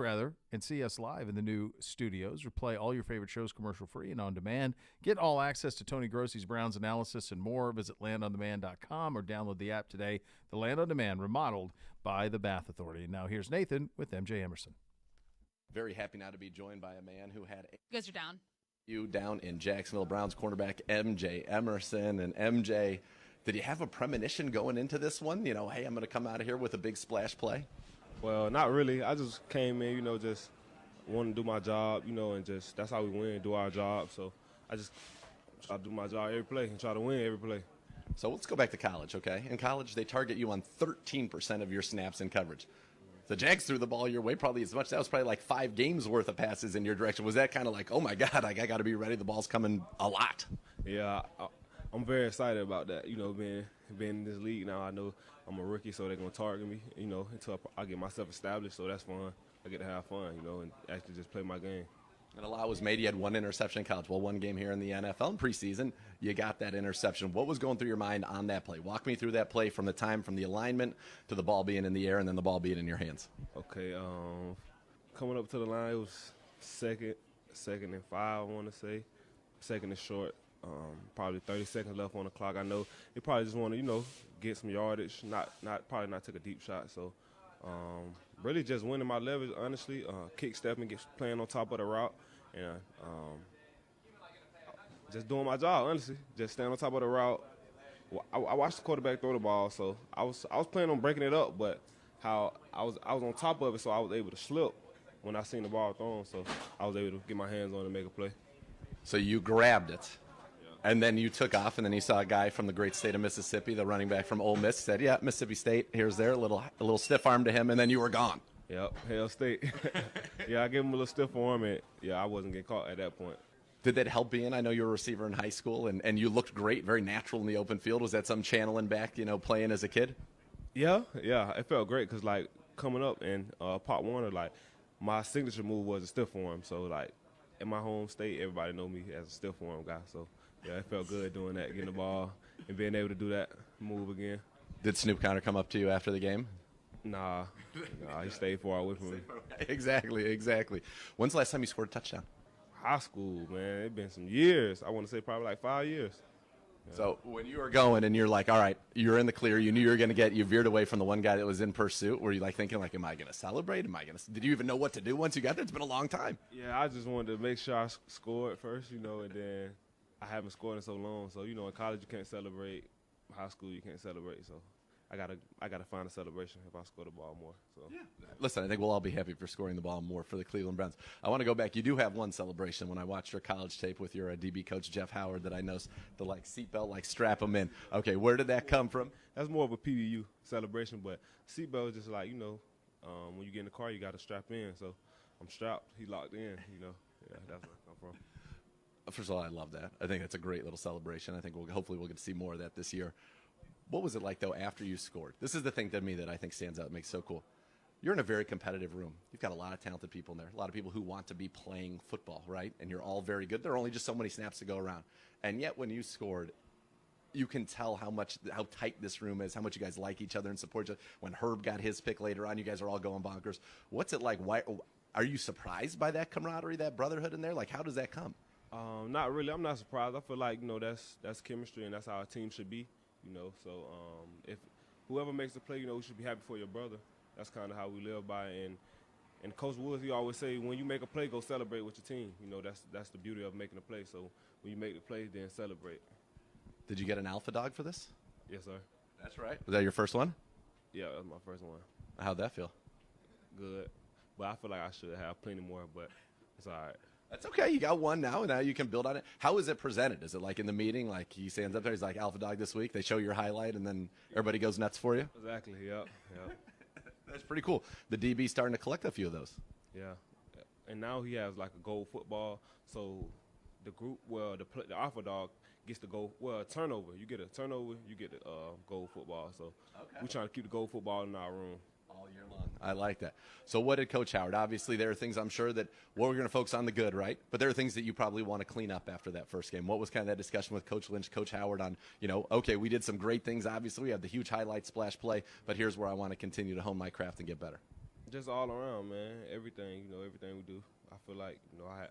and see us live in the new studios. Replay all your favorite shows commercial-free and on demand. Get all access to Tony Grossi's Browns analysis and more. Visit landondemand.com or download the app today. The Land on Demand, remodeled by the Bath Authority. And now here's Nathan with MJ Emerson. Very happy now to be joined by a man who had You guys are down. you down in Jacksonville. Browns cornerback MJ Emerson. And MJ, did you have a premonition going into this one? You know, hey, I'm going to come out of here with a big splash play? Well, not really. I just came in, just wanted to do my job, and just that's how we win, do our job. So I just try to do my job every play and try to win every play. So let's go back to college, okay? In college, they target you on 13% of your snaps in coverage. The Jags threw the ball your way probably as much. That was probably like 5 games worth of passes in your direction. Was that kind of like, oh, my God, I got to be ready. The ball's coming a lot. Yeah, I'm very excited about that. Being in this league now, I know I'm a rookie, so they're going to target me, until I get myself established. So that's fun. I get to have fun, and actually just play my game. And a lot was made. You had 1 interception in college. Well, 1 game here in the NFL in preseason. You got that interception. What was going through your mind on that play? Walk me through that play from the alignment to the ball being in the air and then the ball being in your hands. Okay, coming up to the line, it was second and 5, I want to say. Second and short. Probably 30 seconds left on the clock. I know they probably just want to, get some yardage, probably not take a deep shot. So really just winning my leverage, honestly, kick stepping, playing on top of the route, and just doing my job, honestly. Just staying on top of the route. I watched the quarterback throw the ball, so I was planning on breaking it up, but how I was on top of it, so I was able to slip when I seen the ball thrown, so I was able to get my hands on it and make a play. So you grabbed it. And then you took off, and then you saw a guy from the great state of Mississippi, the running back from Ole Miss, said, yeah, Mississippi State, here's there, a little stiff arm to him, and then you were gone. Yep, Hail State. Yeah, I gave him a little stiff arm, and, I wasn't getting caught at that point. Did that help being? I know you were a receiver in high school, and you looked great, very natural in the open field. Was that some channeling back, playing as a kid? Yeah, it felt great because, coming up in Pop Warner, my signature move was a stiff arm. So, in my home state, everybody know me as a stiff arm guy, so. Yeah, it felt good doing that, getting the ball and being able to do that move again. Did Snoop Conner come up to you after the game? Nah, he stayed far away from me. Exactly. When's the last time you scored a touchdown? High school, man. It's been some years. I want to say probably 5 years. Yeah. So when you were going and you're like, all right, you're in the clear, you knew you were going to you veered away from the one guy that was in pursuit. Were you thinking am I going to celebrate? Did you even know what to do once you got there? It's been a long time. Yeah, I just wanted to make sure I scored first, and then I haven't scored in so long. So, in college you can't celebrate. High school you can't celebrate. So I gotta find a celebration if I score the ball more. So yeah. Listen, I think we'll all be happy for scoring the ball more for the Cleveland Browns. I want to go back. You do have one celebration when I watched your college tape with your DB coach Jeff Howard that I know the seatbelt strap them in. Okay, where did that come from? That's more of a PBU celebration, but seatbelt is just when you get in the car you got to strap in. So I'm strapped. He locked in. Yeah, that's where I come from. First of all, I love that. I think that's a great little celebration. I think hopefully we'll get to see more of that this year. What was it like, though, after you scored? This is the thing to me that I think stands out and makes it so cool. You're in a very competitive room. You've got a lot of talented people in there, a lot of people who want to be playing football, right? And you're all very good. There are only just so many snaps to go around. And yet when you scored, you can tell how tight this room is, how much you guys like each other and support each other. When Herb got his pick later on, you guys are all going bonkers. What's it like? Why are you surprised by that camaraderie, that brotherhood in there? How does that come? Not really. I'm not surprised. I feel like that's chemistry, and that's how a team should be. So if whoever makes the play, we should be happy for your brother. That's kind of how we live by. And Coach Woods, he always say, when you make a play, go celebrate with your team. That's the beauty of making a play. So when you make the play, then celebrate. Did you get an alpha dog for this? Yes, sir. That's right. Was that your first one? Yeah, that was my first one. How'd that feel? Good, but I feel like I should have plenty more. But it's all right. That's okay. You got one now, and now you can build on it. How is it presented? Is it in the meeting, he stands up there, he's like, Alpha Dog this week? They show your highlight, and then everybody goes nuts for you? Exactly, yep. That's pretty cool. The DB's starting to collect a few of those. Yeah. And now he has, a goal football, so the group, the Alpha Dog gets the goal, a turnover. You get a turnover, you get the goal football. So we're trying to keep the goal football in our room. All year long. I like that. So what did Coach Howard? Obviously, there are things I'm sure that we're going to focus on the good, right? But there are things that you probably want to clean up after that first game. What was kind of that discussion with Coach Lynch, Coach Howard on, okay, we did some great things. Obviously, we have the huge highlight splash play, but here's where I want to continue to hone my craft and get better. Just all around, man. Everything, everything we do. I feel like,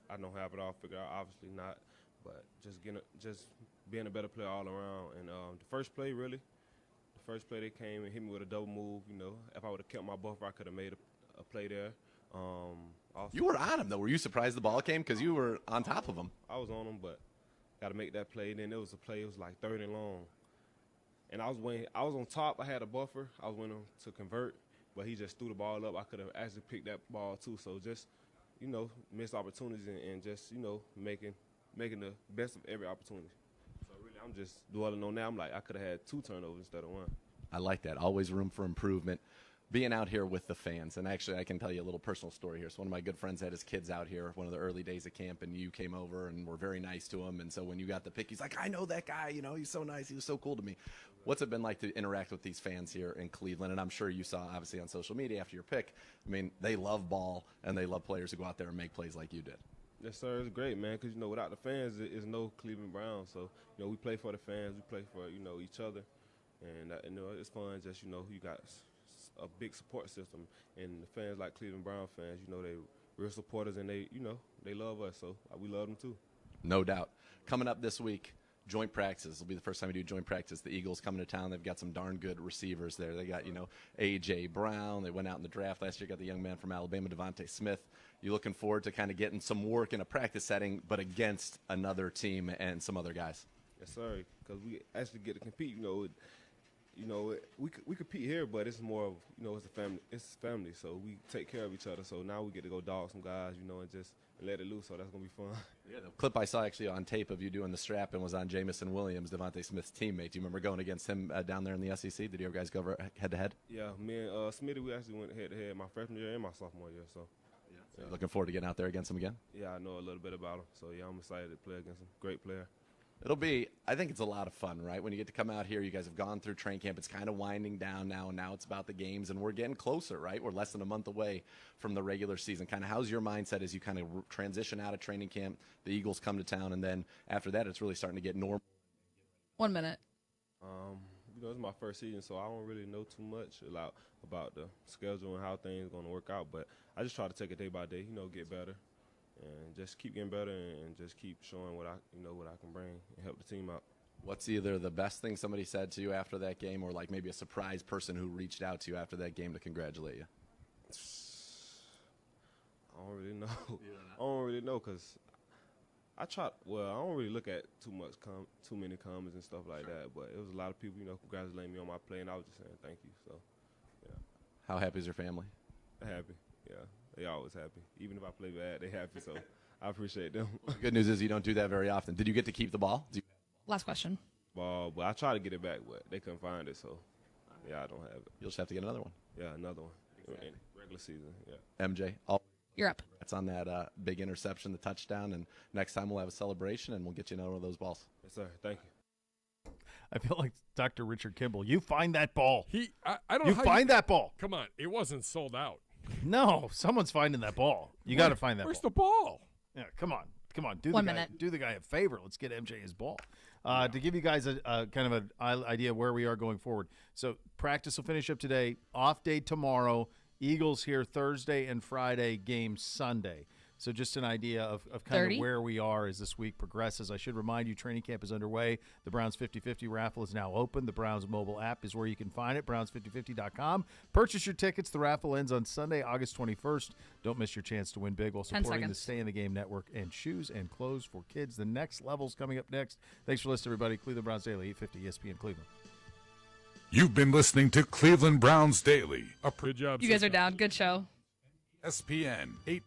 I don't have it all figured out. Obviously not, but just being a better player all around. And the first play, really. The first play, they came and hit me with a double move. If I would have kept my buffer, I could have made a play there. Also, you were on him, though. Were you surprised the ball came? Because you were on top of him. I was on him, but got to make that play. And then there was a play. It was like 3rd and long. And I was on top. I had a buffer. I was waiting to convert, but he just threw the ball up. I could have actually picked that ball, too. So just, missed opportunities and just, making the best of every opportunity. So really, I'm just dwelling on that. I'm like, I could have had 2 turnovers instead of 1. I like that. Always room for improvement. Being out here with the fans, and actually I can tell you a little personal story here. So one of my good friends had his kids out here one of the early days of camp, and you came over and were very nice to him. And so when you got the pick, he's like, I know that guy. He's so nice. He was so cool to me. What's it been like to interact with these fans here in Cleveland? And I'm sure you saw, obviously, on social media after your pick. I mean, they love ball, and they love players who go out there and make plays like you did. Yes, sir. It's great, man, because, without the fans, there's no Cleveland Browns. So, we play for the fans. We play for, each other. And, it's fun just, you got a big support system. And the fans like Cleveland Brown fans, they real supporters, and they love us. So we love them, too. No doubt. Coming up this week, joint practices. It'll be the first time we do joint practice. The Eagles coming to town. They've got some darn good receivers there. They got, A.J. Brown. They went out in the draft last year, got the young man from Alabama, Devontae Smith. You looking forward to kind of getting some work in a practice setting, but against another team and some other guys? Yes, sir, because we actually get to compete. We compete here, but it's more of, it's a family. It's family, so we take care of each other. So now we get to go dog some guys, and just let it loose. So that's gonna be fun. Yeah, the clip I saw actually on tape of you doing the strap and was on Jamison Williams, Devontae Smith's teammate. Do you remember going against him down there in the SEC? Did you guys go over head to head? Yeah, me and Smitty, we actually went head to head my freshman year and my sophomore year. So. Yeah. Looking forward to getting out there against him again? Yeah, I know a little bit about him. So, yeah, I'm excited to play against him. Great player. I think it's a lot of fun, right? When you get to come out here, you guys have gone through training camp. It's kind of winding down now, and now it's about the games, and we're getting closer, right? We're less than a month away from the regular season. Kind of how's your mindset as you kind of transition out of training camp, the Eagles come to town, and then after that it's really starting to get normal? 1 minute. It's my first season, so I don't really know too much about the schedule and how things are going to work out. But I just try to take it day by day, get better, and just keep getting better, and just keep showing what I can bring and help the team out. What's either the best thing somebody said to you after that game, or like maybe a surprise person who reached out to you after that game to congratulate you? I don't really know. I don't really know because I don't really look at too many comments and stuff like that, but it was a lot of people, congratulating me on my play, and I was just saying thank you. So, yeah. How happy is your family? Happy, yeah. They always happy. Even if I play bad, they happy, so I appreciate them. Well, the good news is you don't do that very often. Did you get to keep the ball? Last question. Ball, but I tried to get it back, but they couldn't find it, so, yeah, I don't have it. You'll just have to get another one. Yeah, another one. Exactly. In regular season, yeah. MJ, you're up. That's on that big interception, the touchdown, and next time we'll have a celebration, and we'll get you another one of those balls. Yes, sir. Thank you. I feel like Dr. Richard Kimball. You find that ball. I don't you know how find that ball. Come on. It wasn't sold out. No, someone's finding that ball. You got to find that Where's ball. the ball? Yeah, come on. Do 1 minute. Do the guy a favor. Let's get MJ his ball. To give you guys a kind of an idea of where we are going forward. So practice will finish up today. Off day tomorrow. Eagles here Thursday and Friday. Game Sunday. So just an idea of kind 30? of where we are as this week progresses. I should remind you, training camp is underway. The Browns 50/50 raffle is now open. The Browns mobile app is where you can find it, browns5050.com. Purchase your tickets. The raffle ends on Sunday, August 21st. Don't miss your chance to win big while supporting the Stay in the Game Network and shoes and clothes for kids. The next level's coming up next. Thanks for listening, everybody. Cleveland Browns Daily, 850 ESPN Cleveland. You've been listening to Cleveland Browns Daily. Good job. You guys are down. Good show. ESPN 850.